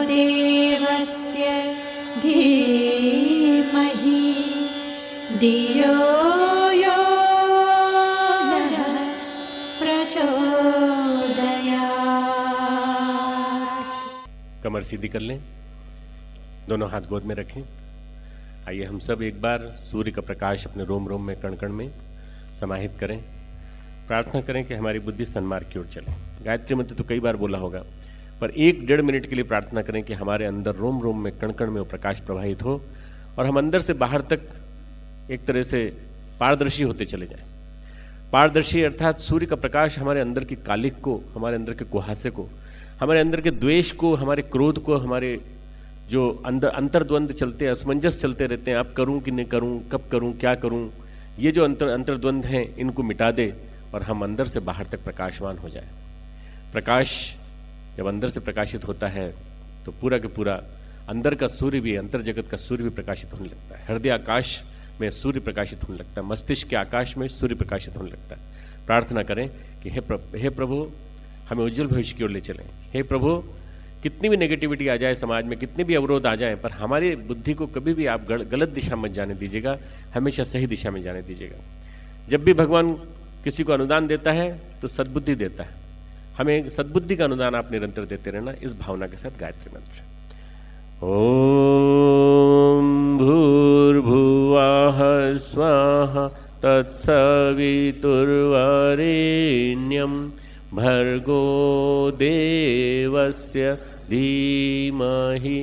देवस्य धीमहि धियो यो नः प्रचोदयात्। कमर सीधी कर लें, दोनों हाथ गोद में रखें। आइए हम सब एक बार सूर्य का प्रकाश अपने रोम रोम में कण कण में समाहित करें। प्रार्थना करें कि हमारी बुद्धि सन्मार्ग की ओर चले। गायत्री मंत्र तो कई बार बोला होगा, पर 1-1.5 मिनट के लिए प्रार्थना करें कि हमारे अंदर रोम रोम में कण कण में वो प्रकाश प्रवाहित हो और हम अंदर से बाहर तक एक तरह से पारदर्शी होते चले जाएं। पारदर्शी अर्थात सूर्य का प्रकाश हमारे अंदर की कालिक को, हमारे अंदर के कुहासे को, हमारे अंदर के द्वेष को, हमारे क्रोध को, हमारे जो अंतर्द्वंद चलते हैं, असमंजस चलते रहते हैं, अब करूं कि नहीं करूं, कब करूं, क्या करूं, ये जो अंतर्द्वंद हैं इनको मिटा दे और हम अंदर से बाहर तक प्रकाशवान हो जाए। प्रकाश जब अंदर से प्रकाशित होता है तो पूरा के पूरा अंदर का सूर्य भी, अंतर जगत का सूर्य भी प्रकाशित होने लगता है। हृदय आकाश में सूर्य प्रकाशित होने लगता है, मस्तिष्क के आकाश में सूर्य प्रकाशित होने लगता है। प्रार्थना करें कि हे प्रभु हमें उज्जवल भविष्य की ओर ले चलें। हे प्रभु कितनी भी नेगेटिविटी आ जाए समाज में, कितने भी अवरोध आ जाए, पर हमारी बुद्धि को कभी भी आप गलत दिशा मत जाने दीजिएगा, हमेशा सही दिशा में जाने दीजिएगा। जब भी भगवान किसी को अनुदान देता है तो सद्बुद्धि देता है, हमें सद्बुद्धि का अनुदान आप निरंतर देते रहना। इस भावना के साथ गायत्री मंत्र। ओम भूर्भुवः स्वाहा तत्सवितुर्वरेण्यं भर्गो देवस्य धीमहि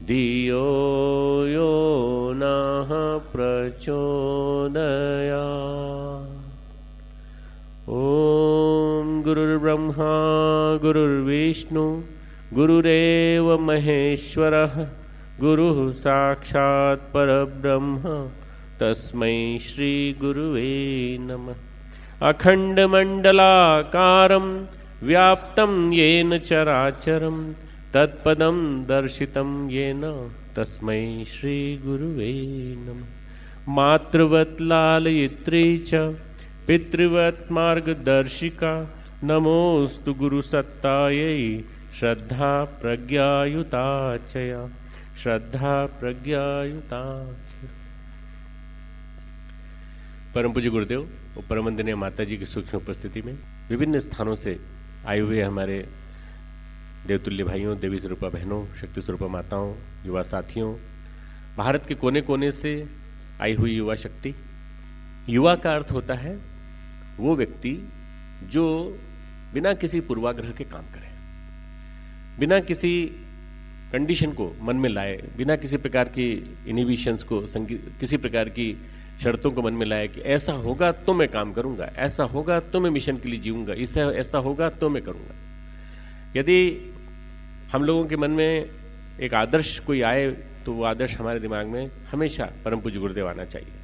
धियो यो नः प्रचोदयात्। ओम गुरुर्ब्रह्मा गुरुर्विष्णु गुरुरेव महेश्वरः गुरुः साक्षात् परब्रह्म तस्मै श्री गुरुवे नमः। अखण्डमण्डलाकारं व्याप्तं येन चराचरं तत्पदं दर्शितं येन तस्मै श्री गुरुवे नमः। मातृवत् लालयित्री च पितृवत् मार्गदर्शिका नमोस्तु गुरुसत्तायै श्रद्धा प्रज्ञायुताचया श्रद्धा प्रज्ञायुताचया। परम पूज्य गुरुदेव और परम वंदनीय माता जी की सूक्ष्म उपस्थिति में विभिन्न स्थानों से आए हुए हमारे देवतुल्य भाइयों, देवी स्वरूपा बहनों, शक्ति स्वरूपा माताओं, युवा साथियों, भारत के कोने कोने से आई हुई युवा शक्ति। युवा का अर्थ होता है वो व्यक्ति जो बिना किसी पूर्वाग्रह के काम करे, बिना किसी कंडीशन को मन में लाए, बिना किसी प्रकार की इनहिबिशंस को, किसी प्रकार की शर्तों को मन में लाए कि ऐसा होगा तो मैं काम करूंगा, ऐसा होगा तो मैं मिशन के लिए जीऊंगा, इससे ऐसा होगा तो मैं करूंगा। यदि हम लोगों के मन में एक आदर्श कोई आए तो वो आदर्श हमारे दिमाग में हमेशा परम पूज्य गुरुदेव आना चाहिए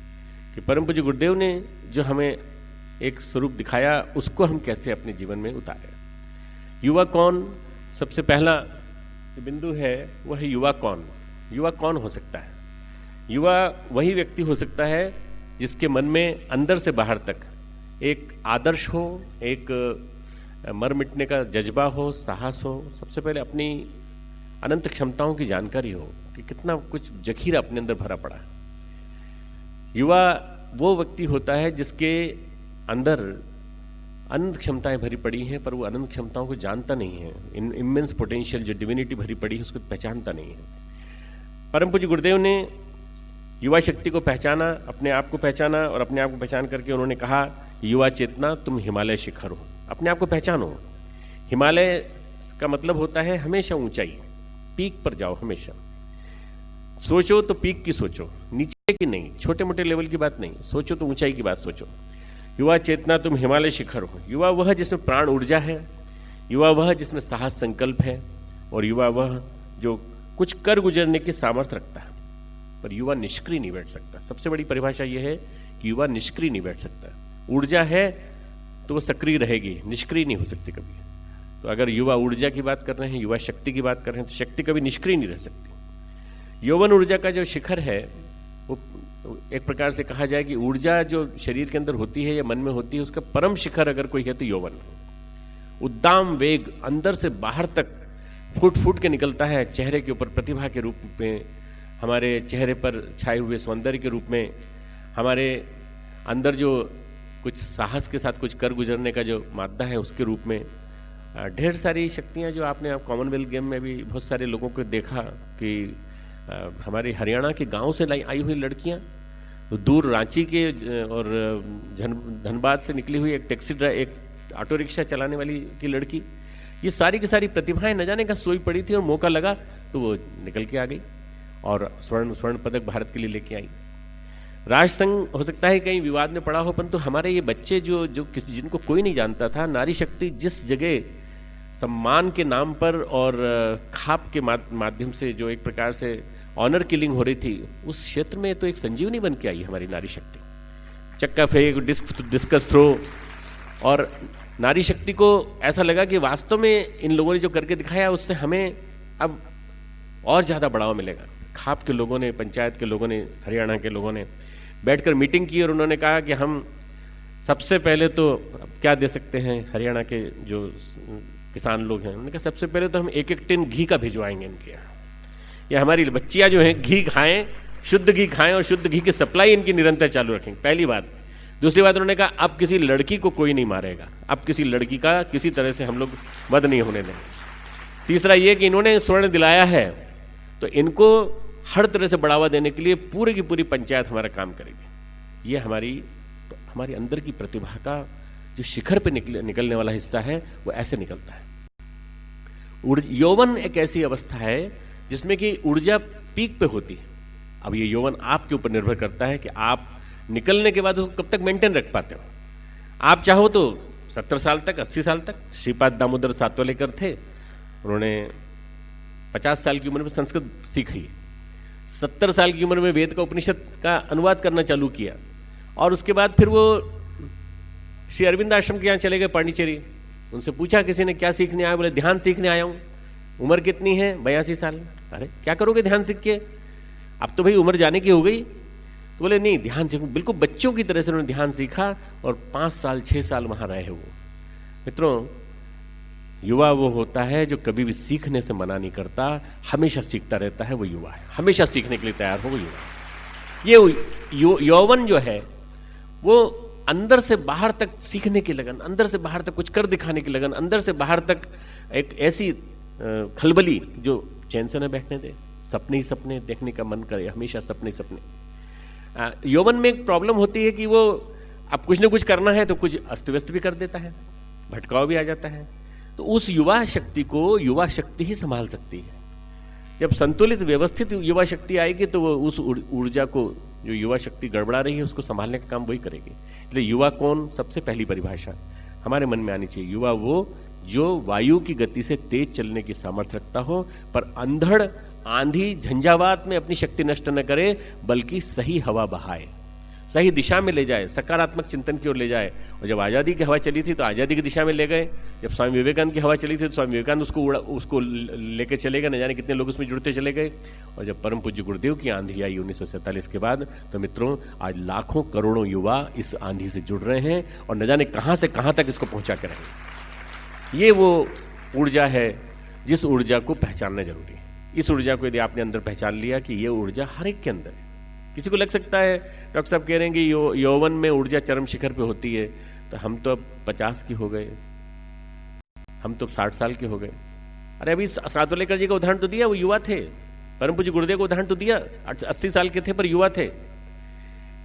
कि परम पूज्य गुरुदेव ने जो हमें एक स्वरूप दिखाया उसको हम कैसे अपने जीवन में उतारें। युवा कौन, सबसे पहला बिंदु है वह है युवा कौन। युवा कौन हो सकता है? युवा वही व्यक्ति हो सकता है जिसके मन में अंदर से बाहर तक एक आदर्श हो, एक मर मिटने का जज्बा हो, साहस हो। सबसे पहले अपनी अनंत क्षमताओं की जानकारी हो कि कितना कुछ जखीरा अपने अंदर भरा पड़ा है। युवा वो व्यक्ति होता है जिसके अंदर अनंत क्षमताएं भरी पड़ी हैं, पर वो अनंत क्षमताओं को जानता नहीं है। इमेंस पोटेंशियल जो डिविनिटी भरी पड़ी है उसको पहचानता नहीं है। परम पूज्य गुरुदेव ने युवा शक्ति को पहचाना, अपने आप को पहचाना, और अपने आप को पहचान करके उन्होंने कहा युवा चेतना तुम हिमालय शिखर हो। अपने आप को पहचानो। हिमालय का मतलब होता है हमेशा ऊंचाई, पीक पर जाओ हमेशा। सोचो तो पीक की सोचो, नीचे की नहीं, छोटे मोटे लेवल की बात नहीं, सोचो तो ऊंचाई की बात सोचो। युवा चेतना तुम हिमालय शिखर हो। युवा वह जिसमें प्राण ऊर्जा है, युवा वह जिसमें साहस संकल्प है, और युवा वह जो कुछ कर गुजरने की सामर्थ्य रखता है। पर युवा निष्क्रिय नहीं बैठ सकता। सबसे बड़ी परिभाषा यह है कि युवा निष्क्रिय नहीं बैठ सकता। ऊर्जा है तो वो सक्रिय रहेगी, निष्क्रिय नहीं हो सकती कभी। तो अगर युवा ऊर्जा की बात कर रहे हैं, युवा शक्ति की बात कर रहे हैं, तो शक्ति कभी निष्क्रिय नहीं रह सकती। यौवन ऊर्जा का जो शिखर है वो एक प्रकार से कहा जाए कि ऊर्जा जो शरीर के अंदर होती है या मन में होती है, उसका परम शिखर अगर कोई है तो यौवन। उद्दाम वेग, अंदर से बाहर तक फूट फूट के निकलता है चेहरे के ऊपर प्रतिभा के रूप में, हमारे चेहरे पर छाए हुए सौंदर्य के रूप में, हमारे अंदर जो कुछ साहस के साथ कुछ कर गुजरने का जो मादा है उसके रूप में ढेर सारी शक्तियां जो आपने आप कॉमनवेल्थ गेम में भी बहुत सारे लोगों को देखा कि हमारे हरियाणा के गांव से आई हुई लड़कियां, दूर रांची के और धनबाद से निकली हुई एक ऑटो रिक्शा चलाने वाली की लड़की, ये सारी की सारी प्रतिभाएं न जाने का सोई पड़ी थी और मौका लगा तो वो निकल के आ गई और स्वर्ण पदक भारत के लिए लेके आई। राष्ट्रसंघ हो सकता है कहीं विवाद में पड़ा हो, परंतु हमारे ये बच्चे जो जिनको कोई नहीं जानता था, नारी शक्ति जिस जगह सम्मान के नाम पर और खाप के माध्यम से जो एक प्रकार से ऑनर किलिंग हो रही थी, उस क्षेत्र में तो एक संजीवनी बन के आई हमारी नारी शक्ति। चक्का फेंक, डिस्कस थ्रो, और नारी शक्ति को ऐसा लगा कि वास्तव में इन लोगों ने जो करके दिखाया उससे हमें अब और ज़्यादा बढ़ावा मिलेगा। खाप के लोगों ने, पंचायत के लोगों ने, हरियाणा के लोगों ने बैठकर मीटिंग की और उन्होंने कहा कि हम सबसे पहले तो क्या दे सकते हैं, हरियाणा के जो किसान लोग हैं उन्होंने कहा सबसे पहले तो हम 1-1 टिन घी का भिजवाएंगे इनके यहाँ, या हमारी बच्चियाँ जो हैं घी खाएं, शुद्ध घी खाएं और शुद्ध घी की सप्लाई इनकी निरंतर चालू रखेंगे, पहली बात। दूसरी बात उन्होंने कहा अब किसी लड़की को कोई नहीं मारेगा, अब किसी लड़की का किसी तरह से हम लोग वध नहीं होने देंगे। तीसरा ये कि इन्होंने स्वर्ण दिलाया है तो इनको हर तरह से बढ़ावा देने के लिए पूरी की पूरी पंचायत हमारा काम करेगी। ये हमारी अंदर की प्रतिभा का जो शिखर पे निकलने वाला हिस्सा है वो ऐसे निकलता है। यौवन एक ऐसी अवस्था है जिसमें कि ऊर्जा पीक पे होती है। अब ये यौवन आपके ऊपर निर्भर करता है कि आप निकलने के बाद उसको कब तक मेंटेन रख पाते हो। आप चाहो तो 70 साल तक, 80 साल तक, श्रीपाद दामोदर सातवलेकर थे, उन्होंने 50 साल की उम्र में संस्कृत सीखी, 70 साल की उम्र में वेद का उपनिषद का अनुवाद करना चालू किया और उसके बाद फिर वो श्री अरविंद आश्रम के यहाँ चले गए पांडिचेरी। उनसे पूछा किसी ने क्या सीखने आया, बोले ध्यान सीखने आया हूँ। उम्र कितनी है? 82 साल। अरे क्या करोगे ध्यान सीख के, अब तो भाई उम्र जाने की हो गई। तो बोले नहीं, ध्यान सीखो। बिल्कुल बच्चों की तरह से उन्होंने ध्यान सीखा और 5 साल 6 साल वहाँ रहे वो। मित्रों, युवा वो होता है जो कभी भी सीखने से मना नहीं करता, हमेशा सीखता रहता है, वो युवा है। हमेशा सीखने के लिए तैयार हो वो युवा। ये यौवन जो है वो अंदर से बाहर तक सीखने की लगन, अंदर से बाहर तक कुछ कर दिखाने की लगन, अंदर से बाहर तक एक ऐसी खलबली जो चैन से न बैठने दे, सपने ही सपने देखने का मन करे, हमेशा सपने सपने। यौवन में एक प्रॉब्लम होती है कि वो अब कुछ न कुछ करना है तो कुछ अस्त व्यस्त भी कर देता है, भटकाव भी आ जाता है। तो उस युवा शक्ति को युवा शक्ति ही संभाल सकती है। जब संतुलित व्यवस्थित युवा शक्ति आएगी तो वो उस ऊर्जा को, जो युवा शक्ति गड़बड़ा रही है, उसको संभालने का काम वही करेगी। इसलिए युवा कौन, सबसे पहली परिभाषा हमारे मन में आनी चाहिए। युवा वो जो वायु की गति से तेज चलने की सामर्थ्य रखता हो, पर अंधड़ आंधी झंझावात में अपनी शक्ति नष्ट न करे, बल्कि सही हवा बहाए, सही दिशा में ले जाए, सकारात्मक चिंतन की ओर ले जाए। और जब आज़ादी की हवा चली थी तो आज़ादी की दिशा में ले गए। जब स्वामी विवेकानंद की हवा चली थी तो स्वामी विवेकानंद उसको लेके चले गए, न जाने कितने लोग उसमें जुड़ते चले गए। और जब परम पूज्य गुरुदेव की आंधी आई 1947 के बाद, तो मित्रों आज लाखों करोड़ों युवा इस आंधी से जुड़ रहे हैं और न जाने कहाँ से कहाँ तक इसको पहुँचा कर रहे हैं। ये वो ऊर्जा है जिस ऊर्जा को पहचानना जरूरी है। इस ऊर्जा को यदि आपने अंदर पहचान लिया कि ये ऊर्जा हर एक के अंदर है। किसी को लग सकता है डॉक्टर साहब कह रहे हैं कि यौवन में ऊर्जा चरम शिखर पे होती है, तो हम तो अब 50 की हो गए, हम तो 60 साल के हो गए। अरे अभी सातवलेकर जी का उदाहरण तो दिया, वो युवा थे। परम पूज्य गुरुदेव का उदाहरण तो दिया, 80 साल के थे पर युवा थे।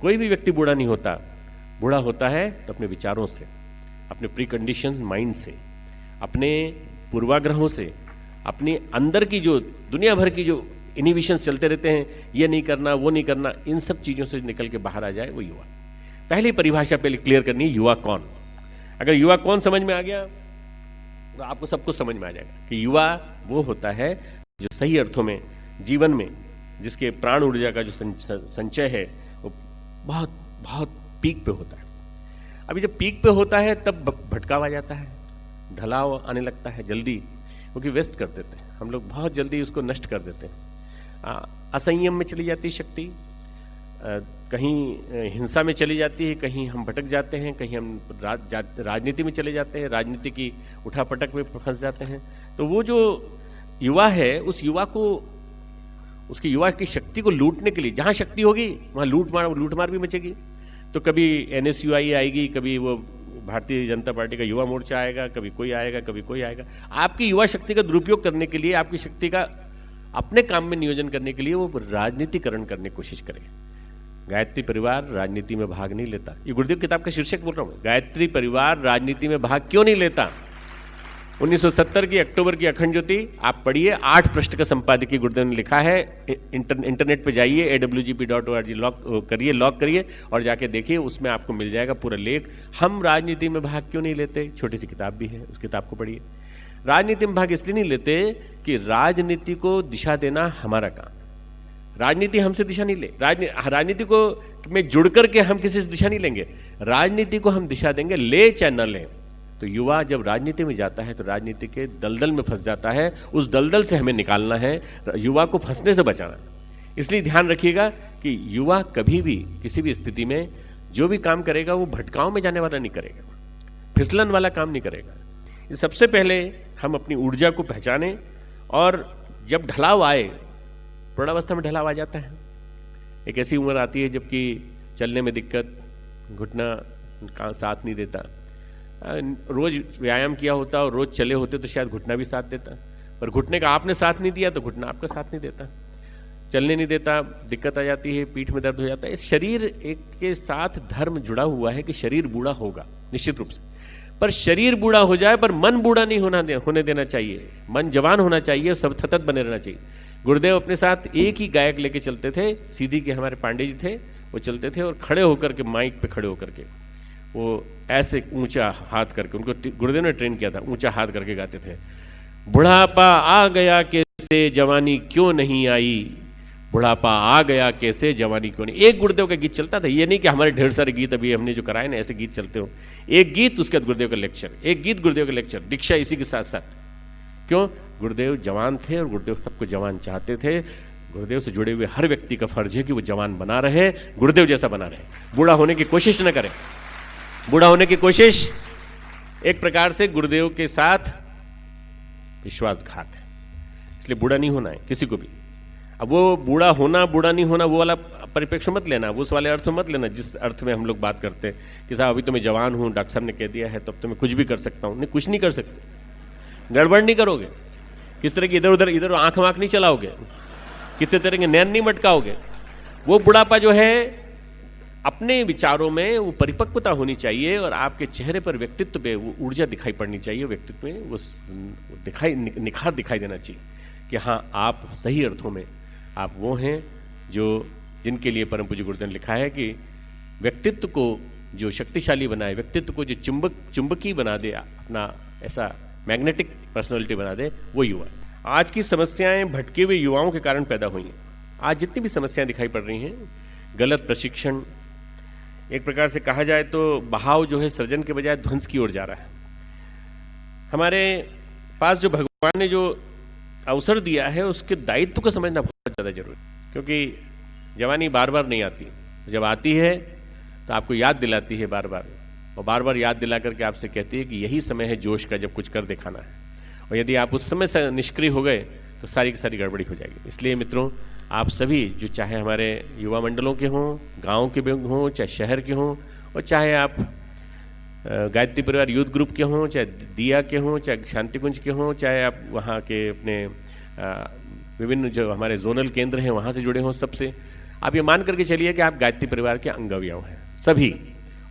कोई भी व्यक्ति बूढ़ा नहीं होता। बूढ़ा होता है तो अपने विचारों से, अपने प्री कंडीशन माइंड से, अपने पूर्वाग्रहों से, अपने अंदर की जो दुनिया भर की जो इनिबिशंस चलते रहते हैं, ये नहीं करना, वो नहीं करना, इन सब चीज़ों से निकल के बाहर आ जाए, वो युवा। पहली परिभाषा पहले क्लियर करनी है, युवा कौन। अगर युवा कौन समझ में आ गया तो आपको सब कुछ समझ में आ जाएगा कि युवा वो होता है जो सही अर्थों में जीवन में, जिसके प्राण ऊर्जा का जो संचय है वो बहुत बहुत पीक पे होता है। अभी जब पीक पे होता है तब भटकाव आ जाता है, ढलाव आने लगता है जल्दी, क्योंकि वेस्ट कर देते हैं हम लोग, बहुत जल्दी उसको नष्ट कर देते हैं। असंयम में चली जाती है शक्ति, कहीं हिंसा में चली जाती है, कहीं हम भटक जाते हैं, कहीं हम राजनीति में चले जाते हैं, राजनीति की उठापटक में फंस जाते हैं। तो वो जो युवा है उस युवा को, उसकी युवा की शक्ति को लूटने के लिए, जहां शक्ति होगी वहां लूटमार भी मचेगी। तो कभी NSUI आएगी, कभी वो भारतीय जनता पार्टी का युवा मोर्चा आएगा, कभी कोई आएगा, कभी कोई आएगा। आपकी युवा शक्ति का दुरुपयोग करने के लिए, आपकी शक्ति का अपने काम में नियोजन करने के लिए वो राजनीतिकरण करने की कोशिश करें। गायत्री परिवार राजनीति में भाग नहीं लेता। ये गुरुदेव किताब का शीर्षक बोल रहा हूं, गायत्री परिवार राजनीति में भाग क्यों नहीं लेता। 1970 की अक्टूबर की अखंड ज्योति आप पढ़िए, 8 पृष्ठ का संपादकीय गुरुदेव ने लिखा है। इंटरनेट पे जाइए, awgp.org लॉग करिए और जाके देखिए, उसमें आपको मिल जाएगा पूरा लेख। हम राजनीति में भाग क्यों नहीं लेते, छोटी सी किताब भी है, उस किताब को पढ़िए। राजनीति में भाग इसलिए नहीं लेते कि राजनीति को दिशा देना हमारा काम, राजनीति हमसे दिशा नहीं ले। राजनीति को में जुड़ करके हम किसी से दिशा नहीं लेंगे, राजनीति को हम दिशा देंगे, ले चाहे न लें। तो युवा जब राजनीति में जाता है तो राजनीति के दलदल में फंस जाता है, उस दलदल से हमें निकालना है, युवा को फंसने से बचाना। इसलिए ध्यान रखिएगा कि युवा कभी भी किसी भी स्थिति में जो भी काम करेगा वो भटकाव में जाने वाला नहीं करेगा, फिसलन वाला काम नहीं करेगा। सबसे पहले हम अपनी ऊर्जा को पहचानें, और जब ढलाव आए, प्रौढ़ावस्था में ढलाव आ जाता है, एक ऐसी उम्र आती है जबकि चलने में दिक्कत, घुटना का साथ नहीं देता। रोज व्यायाम किया होता और रोज चले होते तो शायद घुटना भी साथ देता, पर घुटने का आपने साथ नहीं दिया तो घुटना आपका साथ नहीं देता, चलने नहीं देता, दिक्कत आ जाती है, पीठ में दर्द हो जाता है। शरीर एक के साथ धर्म जुड़ा हुआ है कि शरीर बूढ़ा होगा निश्चित रूप से, पर शरीर बूढ़ा हो जाए पर मन बूढ़ा नहीं होने देना चाहिए, मन जवान होना चाहिए, सब सतत बने रहना चाहिए। गुरुदेव अपने साथ एक ही गायक लेके चलते थे, सीधी के हमारे पांडे जी थे, वो चलते थे और खड़े होकर के माइक पे खड़े होकर के वो ऐसे ऊंचा हाथ करके, उनको गुरुदेव ने ट्रेन किया था, ऊंचा हाथ करके गाते थे, बुढ़ापा आ गया कैसे जवानी क्यों नहीं आई, बुढ़ापा आ गया कैसे जवानी क्यों नहीं। एक गुरुदेव का गीत चलता था, ये नहीं कि हमारे ढेर सारे गीत अभी हमने जो कराए ना ऐसे गीत चलते हो, एक गीत उसके बाद गुरुदेव का लेक्चर, एक गीत गुरुदेव का लेक्चर, दीक्षा इसी के साथ साथ। क्यों? गुरुदेव जवान थे और गुरुदेव सबको जवान चाहते थे। गुरुदेव से जुड़े हुए हर व्यक्ति का फर्ज है कि वो जवान बना रहे, गुरुदेव जैसा बना रहे, बूढ़ा होने की कोशिश न करें। बूढ़ा होने की कोशिश एक प्रकार से गुरुदेव के साथ विश्वासघात है, इसलिए बूढ़ा नहीं होना है किसी को भी। अब वो बूढ़ा होना बूढ़ा नहीं होना वो वाला परिप्रेक्ष्य मत लेना, वो उस वाले अर्थ में मत लेना जिस अर्थ में हम लोग बात करते हैं कि साहब अभी तो मैं जवान हूं, डॉक्टर साहब ने कह दिया है तो अब तो मैं कुछ भी कर सकता हूं। नहीं, कुछ नहीं कर सकते, गड़बड़ नहीं करोगे, किस तरह की इधर आंख वाँख नहीं चलाओगे, कितने तरह के नैन नहीं मटकाओगे। वो बुढ़ापा जो है अपने विचारों में वो परिपक्वता होनी चाहिए और आपके चेहरे पर व्यक्तित्व पे वो ऊर्जा दिखाई पड़नी चाहिए, व्यक्तित्व में वो निखार दिखाई देना चाहिए कि हाँ आप सही अर्थों में आप वो हैं जो जिनके लिए परम पूज्य गुरुदेव ने लिखा है कि व्यक्तित्व को जो शक्तिशाली बनाए, व्यक्तित्व को जो चुंबकीय बना दे, अपना ऐसा मैग्नेटिक पर्सनालिटी बना दे, वो युवा। आज की समस्याएं भटके हुए युवाओं के कारण पैदा हुई हैं। आज जितनी भी समस्याएं दिखाई पड़ रही हैं, गलत प्रशिक्षण, एक प्रकार से कहा जाए तो बहाव जो है सृजन के बजाय ध्वंस की ओर जा रहा है। हमारे पास जो भगवान ने जो अवसर दिया है उसके दायित्व को समझना बहुत ज़्यादा जरूरी है, क्योंकि जवानी बार बार नहीं आती, जब आती है तो आपको याद दिलाती है बार बार, और बार बार याद दिला करके आपसे कहती है कि यही समय है जोश का जब कुछ कर दिखाना है, और यदि आप उस समय से निष्क्रिय हो गए तो सारी की सारी गड़बड़ी हो जाएगी। इसलिए मित्रों, आप सभी जो चाहे हमारे युवा मंडलों के हों, गांव के भी हों, चाहे शहर के हों, और चाहे आप गायत्री परिवार यूथ ग्रुप के हों, चाहे दिया के हों, चाहे शांति कुंज के हों, चाहे आप वहाँ के अपने विभिन्न जो हमारे जोनल केंद्र हैं वहाँ से जुड़े हों, सबसे आप ये मान करके चलिए कि आप गायत्री परिवार के अंग अवयव हैं सभी,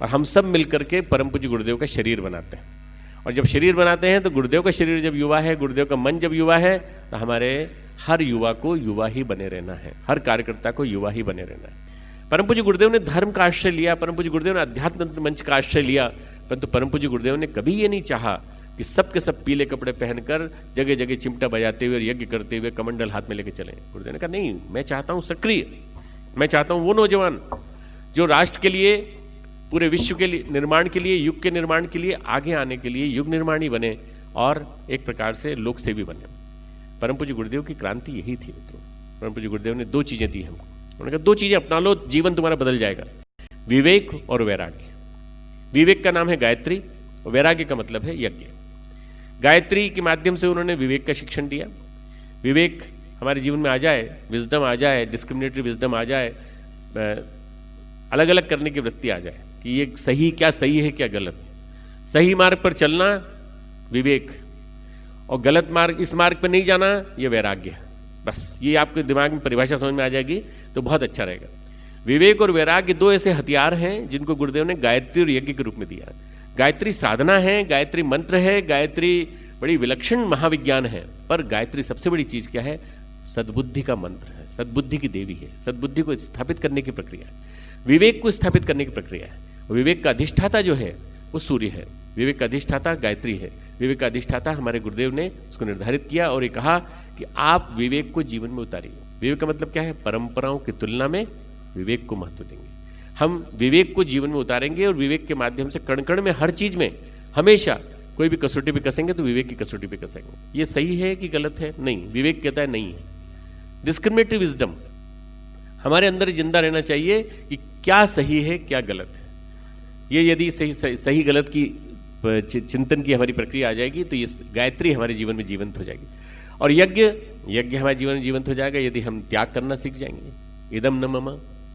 और हम सब मिलकर के परम पूज्य गुरुदेव का शरीर बनाते हैं। और जब शरीर बनाते हैं तो गुरुदेव का शरीर जब युवा है, गुरुदेव का मन जब युवा है, तो हमारे हर युवा को युवा ही बने रहना है, हर कार्यकर्ता को युवा ही बने रहना है। परम पूज्य गुरुदेव ने धर्म का आश्रय लिया, परम पूज्य गुरुदेव ने अध्यात्म मंच का आश्रय लिया, परंतु परम पूज्य गुरुदेव ने कभी ये नहीं चाहा कि सब के सब पीले कपड़े पहनकर जगह जगह चिमटा बजाते हुए, यज्ञ करते हुए, कमंडल हाथ में लेके चले। गुरुदेव ने कहा नहीं, मैं चाहता हूँ सक्रिय, मैं चाहता हूँ वो नौजवान जो राष्ट्र के लिए, पूरे विश्व के लिए निर्माण के लिए, युग के निर्माण के लिए, आगे आने के लिए युग निर्माणी बने और एक प्रकार से लोक सेवी बने। परम पूज्य गुरुदेव की क्रांति यही थी मित्रों। परम पूज्य गुरुदेव ने दो चीजें दी हमको, उन्होंने कहा दो चीजें अपना लो, जीवन तुम्हारा बदल जाएगा, विवेक और वैराग्य। विवेक का नाम है गायत्री और वैराग्य का मतलब है यज्ञ। गायत्री के माध्यम से उन्होंने विवेक का शिक्षण दिया, विवेक हमारे जीवन में आ जाए, विजडम आ जाए, डिस्क्रिमिनेटरी विजडम आ जाए, अलग अलग करने की वृत्ति आ जाए कि ये सही है क्या गलत। सही मार्ग पर चलना विवेक, और गलत मार्ग, इस मार्ग पर नहीं जाना, ये वैराग्य। बस ये आपके दिमाग में परिभाषा समझ में आ जाएगी तो बहुत अच्छा रहेगा। विवेक और वैराग्य दो ऐसे हथियार हैं जिनको गुरुदेव ने गायत्री और यज्ञ के रूप में दिया। गायत्री साधना है, गायत्री मंत्र है, गायत्री बड़ी विलक्षण महाविज्ञान है, पर गायत्री सबसे बड़ी चीज क्या है? सद्बुद्धि का मंत्र है, सद्बुद्धि की देवी है, सद्बुद्धि को स्थापित करने की प्रक्रिया है, विवेक को स्थापित करने की प्रक्रिया है। विवेक का अधिष्ठाता जो है वो सूर्य है, विवेक का अधिष्ठाता गायत्री है। विवेक का अधिष्ठाता हमारे गुरुदेव ने उसको निर्धारित किया और ये कहा कि आप विवेक को जीवन में उतारिए। विवेक का मतलब क्या है? परंपराओं की तुलना में विवेक को महत्व देंगे। हम विवेक को जीवन में उतारेंगे और विवेक के माध्यम से कण कण में, हर चीज में, हमेशा कोई भी कसौटी पे कसेंगे तो विवेक की कसौटी पे कसेंगे। ये सही है कि गलत है? नहीं, विवेक कहता है नहीं है। डिस्क्रिमिनेटरी विजडम हमारे अंदर जिंदा रहना चाहिए कि क्या सही है क्या गलत है। ये यदि सही गलत की चिंतन की हमारी प्रक्रिया आ जाएगी तो ये गायत्री हमारे जीवन में जीवंत हो जाएगी। और यज्ञ हमारे जीवन में जीवंत हो जाएगा यदि हम त्याग करना सीख जाएंगे। इदम न मम,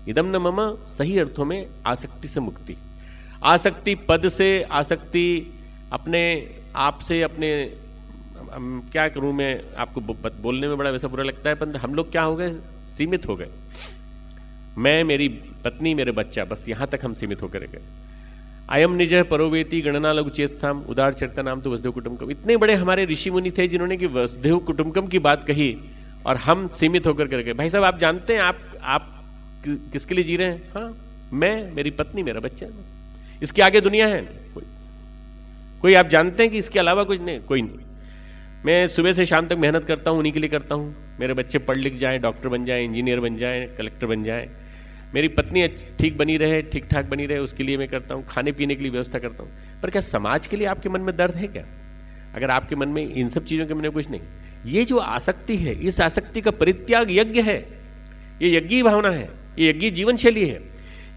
इदम न मम सही अर्थों में आसक्ति से मुक्ति, आसक्ति पद से, आसक्ति अपने आप से, अपने क्या करूं मैं, आपको बोलने में बड़ा वैसा बुरा लगता है, पर हम लोग क्या हो गए? सीमित हो गए। मैं, मेरी पत्नी, मेरे बच्चा, बस यहां तक हम सीमित होकर गए। अयम निज परोवेती गणना लघु चेतसाम उदार चरिता नाम तो वसुदेव कुटुंबकम। इतने बड़े हमारे ऋषि मुनि थे जिन्होंने कि वसुदेव कुटुंबकम की बात कही और हम सीमित होकर कर गए। भाई साहब, आप जानते हैं आप किसके लिए जी रहे हैं? हाँ, मैं, मेरी पत्नी, मेरा बच्चा, इसके आगे दुनिया है कोई आप जानते हैं कि इसके अलावा कुछ नहीं? कोई नहीं। मैं सुबह से शाम तक मेहनत करता हूँ, उन्हीं के लिए करता हूँ। मेरे बच्चे पढ़ लिख जाएं, डॉक्टर बन जाएं, इंजीनियर बन जाएं, कलेक्टर बन जाएं, मेरी पत्नी ठीक बनी रहे, ठीक ठाक बनी रहे, उसके लिए मैं करता हूँ। खाने पीने के लिए व्यवस्था करता हूँ। पर क्या समाज के लिए आपके मन में दर्द है क्या? अगर आपके मन में इन सब चीज़ों के मन में कुछ नहीं, ये जो आसक्ति है, इस आसक्ति का परित्याग यज्ञ है। ये यज्ञी भावना है, ये यज्ञी जीवन शैली है।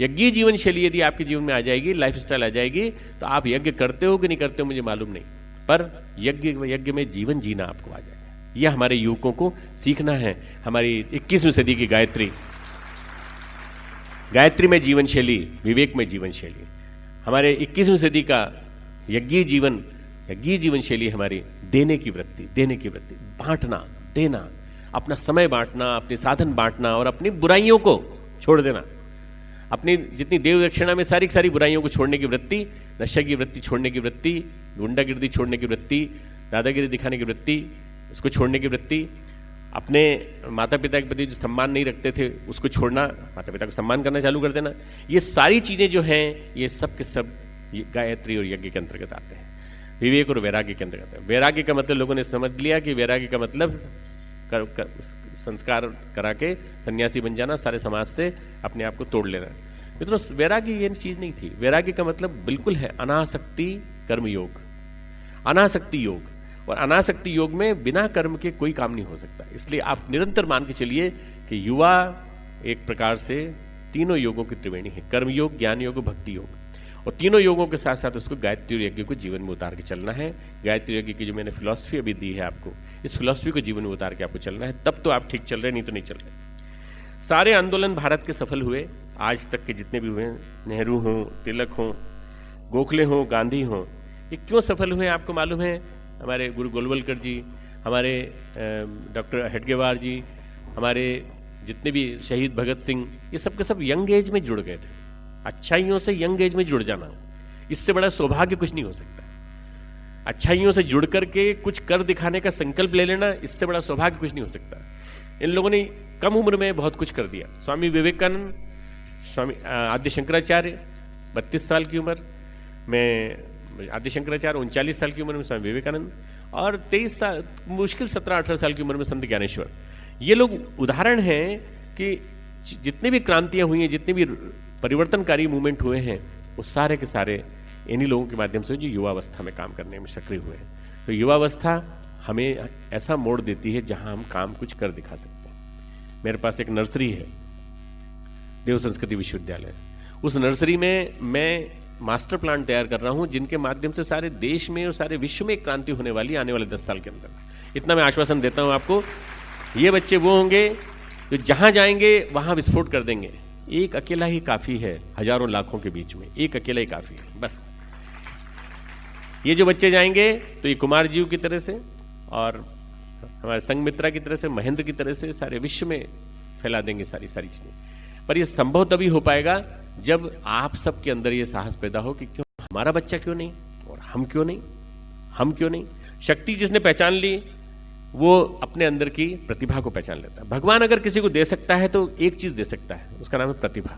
यज्ञी जीवन शैली यदि आपके जीवन में आ जाएगी, लाइफ स्टाइल आ जाएगी, तो आप यज्ञ करते हो कि नहीं करते हो मुझे मालूम नहीं, पर यज्ञ में जीवन जीना आपको आ जाएगा। यह हमारे युवकों को सीखना है। हमारी 21वीं सदी की गायत्री में जीवन शैली, विवेक में जीवन शैली, हमारे 21वीं सदी का यज्ञी जीवन शैली हमारी देने की वृत्ति, बांटना, देना, अपना समय बांटना, अपने साधन बांटना और अपनी बुराइयों को छोड़ देना। अपनी जितनी देव दक्षिणा में सारी बुराइयों को छोड़ने की वृत्ति, नशा की वृत्ति छोड़ने की वृत्ति, गुंडागिर्दी छोड़ने की वृत्ति, दादागिरी दिखाने की वृत्ति, इसको छोड़ने की वृत्ति, अपने माता पिता के प्रति जो सम्मान नहीं रखते थे उसको छोड़ना, माता पिता को सम्मान करना चालू कर देना। ये सारी चीज़ें जो हैं ये सब के सब गायत्री और यज्ञ के अंतर्गत आते हैं, विवेक और वैराग्य के अंतर्गत है। वैराग्य का मतलब लोगों ने समझ लिया कि वैराग्य का मतलब संस्कार करा के सन्यासी बन जाना, सारे समाज से अपने आप को तोड़ लेना। मित्रों, वैराग्य ये चीज नहीं थी। वैराग्य का मतलब बिल्कुल है अनासक्ति कर्म योग, अनासक्ति योग। और अनासक्ति योग में बिना कर्म के कोई काम नहीं हो सकता। इसलिए आप निरंतर मान के चलिए कि युवा एक प्रकार से तीनों योगों की त्रिवेणी है, कर्म योग, ज्ञान योग, भक्ति योग। और तीनों योगों के साथ साथ उसको गायत्री और यज्ञ को जीवन में उतार के चलना है। गायत्री यज्ञ की जो मैंने फिलॉसफी अभी दी है आपको, इस फिलॉसफी को जीवन में उतार के आपको चलना है, तब तो आप ठीक चल रहे, नहीं तो नहीं चल रहे। सारे आंदोलन भारत के सफल हुए, आज तक के जितने भी हुए, नेहरू हों, तिलक हों, गोखले हों, गांधी हों, ये क्यों सफल हुए आपको मालूम है? हमारे गुरु गोलवलकर जी, हमारे डॉक्टर हेडगेवार जी, हमारे जितने भी शहीद भगत सिंह, ये सब के सब यंग एज में जुड़ गए थे। अच्छाइयों से यंग एज में जुड़ जाना, इससे बड़ा सौभाग्य कुछ नहीं हो सकता। अच्छाइयों से जुड़ करके कुछ कर दिखाने का संकल्प ले लेना, इससे बड़ा सौभाग्य कुछ नहीं हो सकता। इन लोगों ने कम उम्र में बहुत कुछ कर दिया। स्वामी विवेकानंद, स्वामी आद्य शंकराचार्य 32 साल की उम्र में, आद्य शंकराचार्य 39 साल की उम्र में स्वामी विवेकानंद, और 23 साल, मुश्किल 17-18 साल की उम्र में संत ज्ञानेश्वर। ये लोग उदाहरण हैं कि जितनी भी क्रांतियां हुई हैं, जितने भी परिवर्तनकारी मूवमेंट हुए हैं, वो सारे के सारे इन्हीं लोगों के माध्यम से जो युवावस्था में काम करने में सक्रिय हुए हैं। तो युवावस्था हमें ऐसा मोड़ देती है जहां हम काम कुछ कर दिखा सकते हैं। मेरे पास एक नर्सरी है, देव संस्कृति विश्वविद्यालय। उस नर्सरी में मैं मास्टर प्लान तैयार कर रहा हूं, जिनके माध्यम से सारे देश में और सारे विश्व में एक क्रांति होने वाली आने वाले 10 साल के अंदर। इतना मैं आश्वासन देता हूं आपको ये बच्चे वो होंगे जो जहां जाएंगे वहां विस्फोट कर देंगे। एक अकेला ही काफी है हजारों लाखों के बीच में, एक अकेला ही काफी है बस। ये जो बच्चे जाएंगे तो ये कुमार जीव की तरह से और हमारे संघमित्रा की तरह से, महेंद्र की तरह से सारे विश्व में फैला देंगे सारी सारी चीजें। पर ये संभव तभी हो पाएगा जब आप सबके अंदर ये साहस पैदा हो कि क्यों हमारा बच्चा क्यों नहीं और हम क्यों नहीं, हम क्यों नहीं। शक्ति जिसने पहचान ली वो अपने अंदर की प्रतिभा को पहचान लेता है। भगवान अगर किसी को दे सकता है तो एक चीज दे सकता है, उसका नाम है प्रतिभा।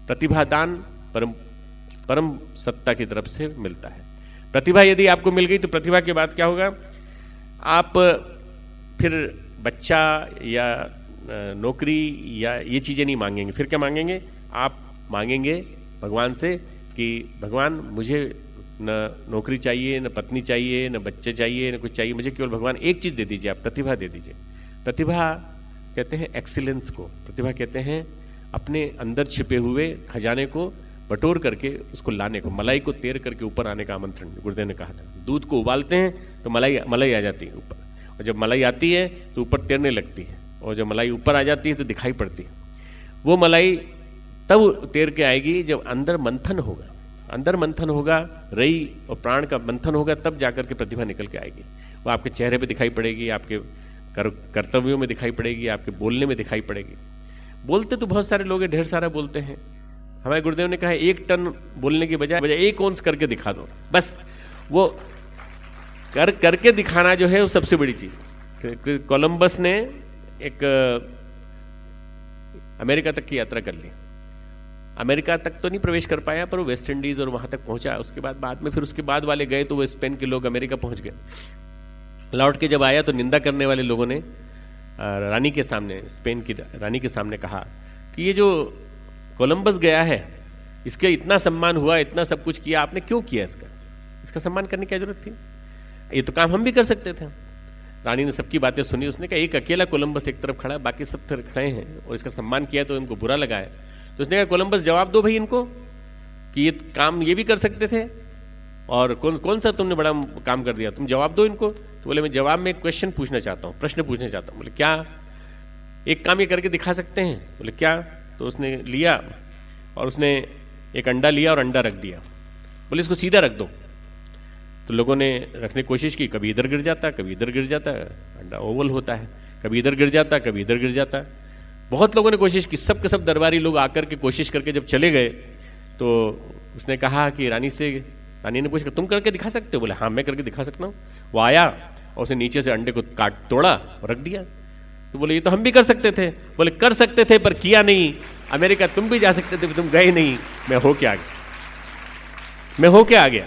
प्रतिभा दान परम सत्ता की तरफ से मिलता है। प्रतिभा यदि आपको मिल गई तो प्रतिभा के बाद क्या होगा, आप फिर बच्चा या नौकरी या ये चीजें नहीं मांगेंगे। फिर क्या मांगेंगे, आप मांगेंगे भगवान से कि भगवान मुझे न नौकरी चाहिए, न पत्नी चाहिए, न बच्चे चाहिए, न कुछ चाहिए, मुझे केवल भगवान एक चीज दे दीजिए, आप प्रतिभा दे दीजिए। प्रतिभा कहते हैं एक्सीलेंस को, प्रतिभा कहते हैं अपने अंदर छिपे हुए खजाने को बटोर करके उसको लाने को, मलाई को तैर करके ऊपर आने का आमंत्रण गुरुदेव ने कहा था। दूध को उबालते हैं तो मलाई आ जाती है ऊपर, और जब मलाई आती है तो ऊपर तैरने लगती है, और जब मलाई ऊपर आ जाती है तो दिखाई पड़ती है। वो मलाई तब तैर के आएगी जब अंदर मंथन होगा, अंदर मंथन होगा, रई और प्राण का मंथन होगा, तब जाकर के प्रतिभा निकल के आएगी। वो आपके चेहरे पे दिखाई पड़ेगी, आपके कर्तव्यों में दिखाई पड़ेगी, आपके बोलने में दिखाई पड़ेगी। बोलते तो बहुत सारे लोग हैं, ढेर सारा बोलते हैं। हमारे गुरुदेव ने कहा 1 टन बोलने की बजाय 1 ओंस करके दिखा दो, बस। वो करके दिखाना जो है वो सबसे बड़ी चीज। कोलंबस ने एक अमेरिका तक की यात्रा कर ली। अमेरिका तक तो नहीं प्रवेश कर पाया, पर वो वेस्ट इंडीज और वहां तक पहुंचा। उसके बाद में फिर उसके बाद वाले गए तो वो स्पेन के लोग अमेरिका पहुंच गए। लौट के जब आया तो निंदा करने वाले लोगों ने रानी के सामने, स्पेन की रानी के सामने कहा कि ये जो कोलंबस गया है इसके इतना सम्मान हुआ, इतना सब कुछ किया, आपने क्यों किया इसका सम्मान करने की क्या जरूरत थी, ये तो काम हम भी कर सकते थे। रानी ने सबकी बातें सुनी, उसने कहा एक अकेला कोलंबस एक तरफ खड़ा है, बाकी सब तरफ खड़े हैं और इसका सम्मान किया तो इनको बुरा लगा है। तो उसने कहा कोलंबस जवाब दो भाई इनको कि ये काम ये भी कर सकते थे और कौन सा तुमने बड़ा काम कर दिया, तुम जवाब दो इनको। तो बोले मैं जवाब में एक क्वेश्चन पूछना चाहता हूँ, प्रश्न पूछना चाहता हूँ। बोले क्या, एक काम ये करके दिखा सकते हैं? बोले क्या? तो उसने लिया और उसने एक अंडा लिया और अंडा रख दिया। बोले इसको सीधा रख दो। तो लोगों ने रखने की कोशिश की, कभी इधर गिर जाता, कभी इधर गिर जाता, अंडा ओवल होता है, कभी इधर गिर जाता, कभी इधर गिर जाता। बहुत लोगों ने कोशिश की, सब के सब दरबारी लोग आकर के कोशिश करके जब चले गए तो उसने कहा कि रानी ने पूछा तुम करके दिखा सकते हो? बोले हाँ मैं करके दिखा सकता हूँ। वो आया और उसने नीचे से अंडे को तोड़ा और रख दिया। तो बोले ये तो हम भी कर सकते थे। बोले कर सकते थे पर किया नहीं। अमेरिका तुम भी जा सकते थे, तुम गए नहीं। मैं होके आ गया।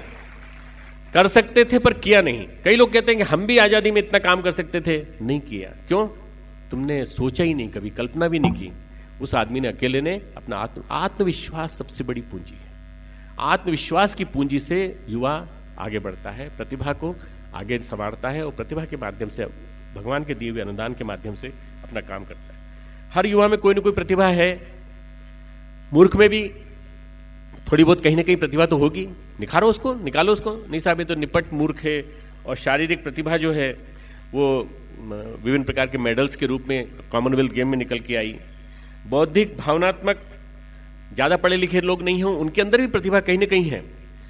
कर सकते थे पर किया नहीं। कई लोग कहते हैं कि हम भी आजादी में इतना काम कर सकते थे, नहीं किया। क्यों? तुमने सोचा ही नहीं, कभी कल्पना भी नहीं की। उस आदमी ने, अकेले ने अपना आत्मविश्वास सबसे बड़ी पूंजी है। आत्मविश्वास की पूंजी से युवा आगे बढ़ता है, प्रतिभा को आगे संवारता है और प्रतिभा के माध्यम से, भगवान के दिए हुए अनुदान के माध्यम से अपना काम करता है। हर युवा में कोई ना कोई प्रतिभा है। मूर्ख में भी थोड़ी बहुत कहीं ना कहीं प्रतिभा तो होगी, निखारो उसको, निकालो उसको। नहीं साहब ये तो निपट मूर्ख है। और शारीरिक प्रतिभा जो है वो विभिन्न प्रकार के मेडल्स के रूप में कॉमनवेल्थ गेम में निकल के आई। बौद्धिक, भावनात्मक, ज़्यादा पढ़े लिखे लोग नहीं हों, उनके अंदर भी प्रतिभा कहीं ना कहीं है।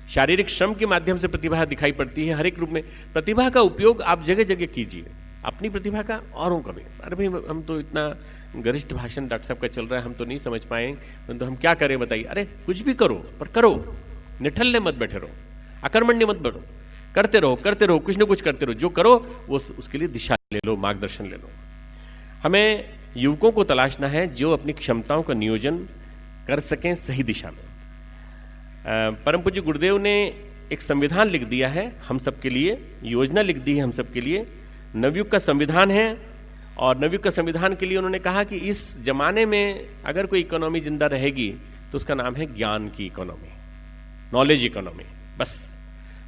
शारीरिक श्रम के माध्यम से प्रतिभा दिखाई पड़ती है। हर एक रूप में प्रतिभा का उपयोग आप जगह जगह कीजिए, अपनी प्रतिभा का, औरों का भी। अरे भाई हम तो इतना गरिष्ठ भाषण डॉक्टर साहब का चल रहा है, हम तो नहीं समझ पाए, तो हम क्या करें बताइए? अरे कुछ भी करो, पर करो, निठल्ले मत बैठे रहो, अकर्मण्य मत बैठो, करते रहो, कुछ ना कुछ करते रहो। जो करो वो उसके लिए दिशा ले लो, मार्गदर्शन ले लो। हमें युवकों को तलाशना है जो अपनी क्षमताओं का नियोजन कर सकें सही दिशा में। परम पूज्य गुरुदेव ने एक संविधान लिख दिया है हम सबके लिए, योजना लिख दी है हम सबके लिए। नवयुग का संविधान है और नवयुग का संविधान के लिए उन्होंने कहा कि इस जमाने में अगर कोई इकोनॉमी जिंदा रहेगी तो उसका नाम है ज्ञान की इकोनॉमी, नॉलेज इकोनॉमी। बस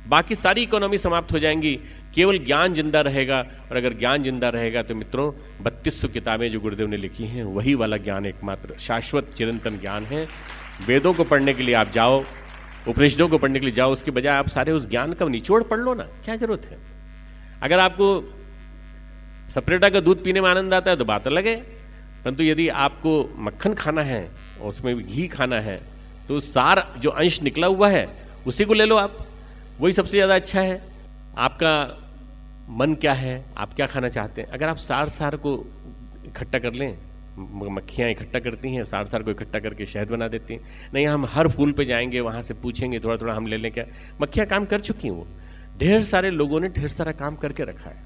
बाकी सारी इकोनॉमी समाप्त हो जाएंगी, केवल ज्ञान जिंदा रहेगा। और अगर ज्ञान जिंदा रहेगा तो मित्रों 3200 किताबें जो गुरुदेव ने लिखी हैं वही वाला ज्ञान एकमात्र शाश्वत चिरंतन ज्ञान है। वेदों को पढ़ने के लिए आप जाओ, उपनिषदों को पढ़ने के लिए जाओ, उसके बजाय आप सारे उस ज्ञान का निचोड़ पढ़ लो ना, क्या जरूरत है? अगर आपको सपरेटा का दूध पीने में आनंद आता है तो बात अलग है, परंतु यदि आपको मक्खन खाना है और उसमें घी खाना है तो सार जो अंश निकला हुआ है उसी को ले लो आप, वही सबसे ज़्यादा अच्छा है। आपका मन क्या है, आप क्या खाना चाहते हैं, अगर आप सार को इकट्ठा कर लें, मक्खियाँ इकट्ठा करती हैं, सार को इकट्ठा करके शहद बना देती हैं। नहीं हम हर फूल पे जाएंगे, वहाँ से पूछेंगे थोड़ा थोड़ा हम ले लें क्या, मक्खियाँ काम कर चुकी हैं। वो ढेर सारे लोगों ने ढेर सारा काम करके रखा है,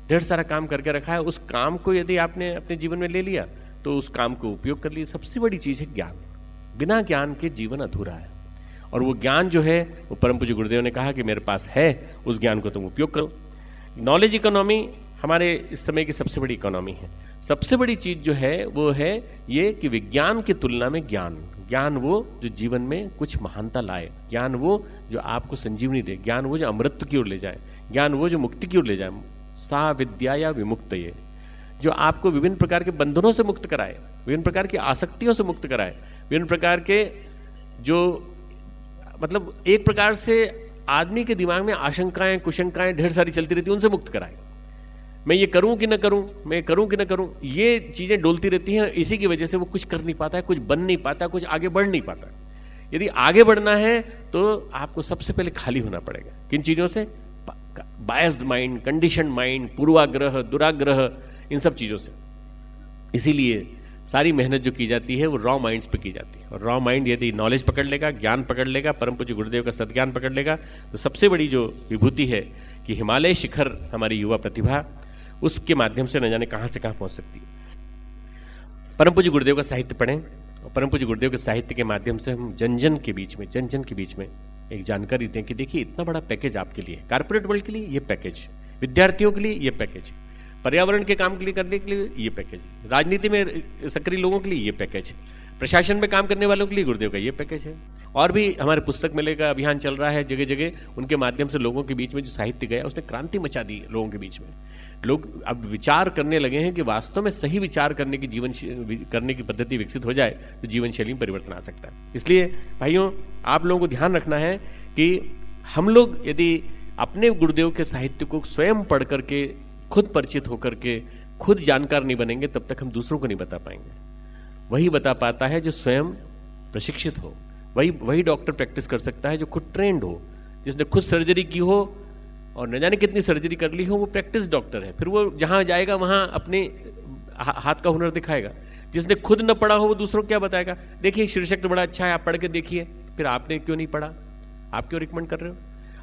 ढेर सारा काम करके रखा है। उस काम को यदि आपने अपने जीवन में ले लिया तो उस काम को उपयोग कर लिया। सबसे बड़ी चीज़ है ज्ञान, बिना ज्ञान के जीवन अधूरा है। और वो ज्ञान जो है वो परम पूज्य गुरुदेव ने कहा कि मेरे पास है, उस ज्ञान को तुम उपयोग करो। नॉलेज इकोनॉमी हमारे इस समय की सबसे बड़ी इकोनॉमी है। सबसे बड़ी चीज जो है वो है ये कि विज्ञान की तुलना में ज्ञान वो जो जीवन में कुछ महानता लाए, ज्ञान वो जो आपको संजीवनी दे, ज्ञान वो जो अमृत की ओर ले जाए, ज्ञान वो जो मुक्ति की ओर ले जाए। सा विद्या या विमुक्त, ये जो आपको विभिन्न प्रकार के बंधनों से मुक्त कराए, विभिन्न प्रकार की आसक्तियों से मुक्त कराए, विभिन्न प्रकार के जो मतलब एक प्रकार से आदमी के दिमाग में आशंकाएं कुशंकाएं ढेर सारी चलती रहती हैं, उनसे मुक्त कराए। मैं ये करूं कि न करूं, मैं करूं कि न करूं, ये चीजें डोलती रहती हैं। इसी की वजह से वो कुछ कर नहीं पाता है, कुछ बन नहीं पाता, कुछ आगे बढ़ नहीं पाता। यदि आगे बढ़ना है तो आपको सबसे पहले खाली होना पड़ेगा। किन चीजों से? बायस्ड माइंड, कंडीशन माइंड, पूर्वाग्रह, दुराग्रह, इन सब चीजों से। इसीलिए सारी मेहनत जो की जाती है वो रॉ माइंड्स पे की जाती है। और रॉ माइंड यदि नॉलेज पकड़ लेगा, ज्ञान पकड़ लेगा, परम पूज्य गुरुदेव का सद्ज्ञान पकड़ लेगा, तो सबसे बड़ी जो विभूति है कि हिमालय शिखर हमारी युवा प्रतिभा, उसके माध्यम से न जाने कहाँ से कहाँ पहुँच सकती है। परम पूज्य गुरुदेव का साहित्य पढ़ें और परम पूज्य गुरुदेव के साहित्य के माध्यम से हम जन जन के बीच में एक जानकारी दें कि देखिए इतना बड़ा पैकेज आपके लिए, कारपोरेट वर्ल्ड के लिए ये पैकेज, विद्यार्थियों के लिए ये पैकेज, पर्यावरण के काम के लिए करने के लिए ये पैकेज, राजनीति में सक्रिय लोगों के लिए ये पैकेज, प्रशासन में काम करने वालों के लिए गुरुदेव का ये पैकेज है। और भी हमारे पुस्तक मेले का अभियान चल रहा है जगह जगह, उनके माध्यम से लोगों के बीच में जो साहित्य गया उसने क्रांति मचा दी लोगों के बीच में। लोग अब विचार करने लगे हैं कि वास्तव में सही विचार करने की करने की पद्धति विकसित हो जाए तो जीवन शैली में परिवर्तन आ सकता है। इसलिए भाइयों, आप लोगों को ध्यान रखना है कि हम लोग यदि अपने गुरुदेव के साहित्य को स्वयं पढ़ करके, खुद परिचित होकर के, खुद जानकार नहीं बनेंगे, तब तक हम दूसरों को नहीं बता पाएंगे। वही बता पाता है जो स्वयं प्रशिक्षित हो, वही डॉक्टर प्रैक्टिस कर सकता है जो खुद ट्रेंड हो, जिसने खुद सर्जरी की हो और न जाने कितनी सर्जरी कर ली हो, वो प्रैक्टिस डॉक्टर है। फिर वो जहाँ जाएगा वहाँ अपने हाथ का हुनर दिखाएगा। जिसने खुद न पढ़ा हो वो दूसरों को क्या बताएगा? देखिए शीर्षक तो बड़ा अच्छा है, आप पढ़ के देखिए। फिर आपने क्यों नहीं पढ़ा? आप क्यों रिकमेंड कर रहे हो?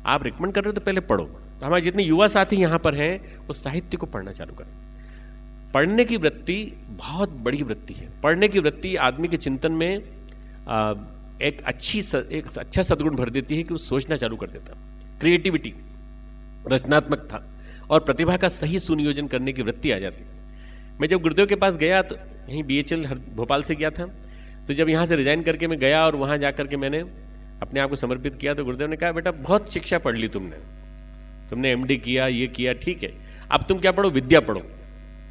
आप रिकमेंड कर रहे हो तो पहले पढ़ो। तो हमारे जितने युवा साथी यहाँ पर हैं वो साहित्य को पढ़ना चालू करें। पढ़ने की वृत्ति बहुत बड़ी वृत्ति है। पढ़ने की वृत्ति आदमी के चिंतन में एक अच्छा सद्गुण भर देती है कि वो सोचना चालू कर देता, क्रिएटिविटी, रचनात्मकता और प्रतिभा का सही सुनियोजन करने की वृत्ति आ जाती है। मैं जब गुरुदेव के पास गया तो यहीं BHL भोपाल से गया था, तो जब यहाँ से रिजाइन करके मैं गया और वहाँ जा करके मैंने अपने आप को समर्पित किया तो गुरुदेव ने कहा, बेटा बहुत शिक्षा पढ़ ली तुमने MD किया, ये किया, ठीक है, अब तुम क्या पढ़ो? विद्या पढ़ो।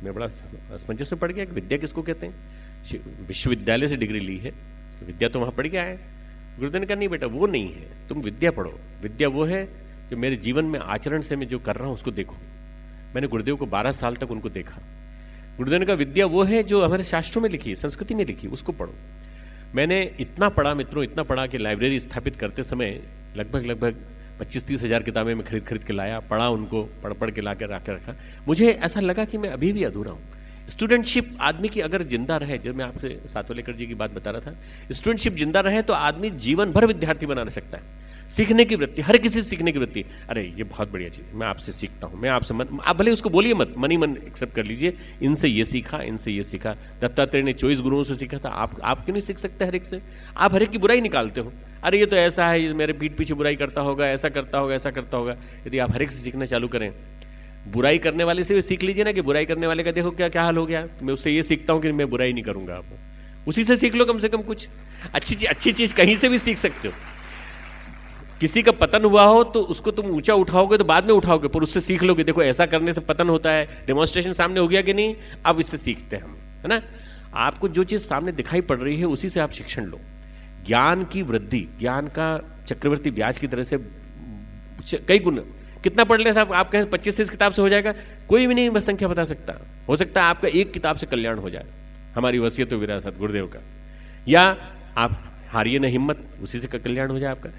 मैं बड़ा असमंजस में पड़ गया कि विद्या किसको कहते हैं? विश्वविद्यालय से डिग्री ली है, विद्या तो वहाँ पढ़ के आए। गुरुदेव ने कहा, नहीं बेटा वो नहीं है, तुम विद्या पढ़ो। विद्या वो है जो मेरे जीवन में आचरण से मैं जो कर रहा हूँ उसको देखो। मैंने गुरुदेव को 12 साल तक उनको देखा। गुरुदेव ने कहा, विद्या वो है जो हमारे शास्त्रों में लिखी है, संस्कृति में लिखी, उसको पढ़ो। मैंने इतना पढ़ा मित्रों, इतना पढ़ा कि लाइब्रेरी स्थापित करते समय लगभग 25-30 हज़ार किताबें मैं खरीद के लाया, पढ़ा, उनको पढ़ के ला कर रखा। मुझे ऐसा लगा कि मैं अभी भी अधूरा हूँ। स्टूडेंटशिप आदमी की अगर जिंदा रहे, जब मैं आपसे सातवलेकर जी की बात बता रहा था, स्टूडेंटशिप जिंदा रहे तो आदमी जीवन भर विद्यार्थी बना सकता है। सीखने की वृत्ति, हर किसी से सीखने की वृत्ति। अरे ये बहुत बढ़िया चीज़, मैं आपसे सीखता हूँ, मैं आपसे मत, आप भले उसको बोलिए मत, मन ही मन एक्सेप्ट कर लीजिए, इनसे ये सीखा, इनसे ये सीखा। दत्तात्रेय ने 24 गुरुओं से सीखा था, आप क्यों नहीं सीख सकते हर एक से? आप हर एक की बुराई निकालते हो, अरे ये तो ऐसा है, ये मेरे पीठ पीछे बुराई करता होगा, ऐसा करता होगा, ऐसा करता होगा। यदि आप हर एक से सीखना चालू करें, बुराई करने वाले से भी सीख लीजिए ना कि बुराई करने वाले का देखो क्या हाल हो गया, मैं उससे ये सीखता हूँ कि मैं बुराई नहीं करूँगा। आप उसी से सीख लो, कम से कम कुछ अच्छी चीज़ कहीं से भी सीख सकते हो। किसी का पतन हुआ हो तो उसको तुम ऊंचा उठाओगे तो बाद में उठाओगे, पर उससे सीख लोगे, देखो ऐसा करने से पतन होता है, डेमोन्स्ट्रेशन सामने हो गया कि नहीं, अब इससे सीखते हैं हम, है ना। आपको जो चीज़ सामने दिखाई पड़ रही है उसी से आप शिक्षण लो। ज्ञान की वृद्धि, ज्ञान का चक्रवर्ती ब्याज की तरह से कई गुना कितना पढ़ ले साहब, आप कहें 25-30 किताब से हो जाएगा, कोई भी नहीं संख्या बता सकता। हो सकता है आपका एक किताब से कल्याण हो जाए, हमारी वसीयत व विरासत गुरुदेव का, या आप हारिए न हिम्मत, उसी से कल्याण हो जाए आपका।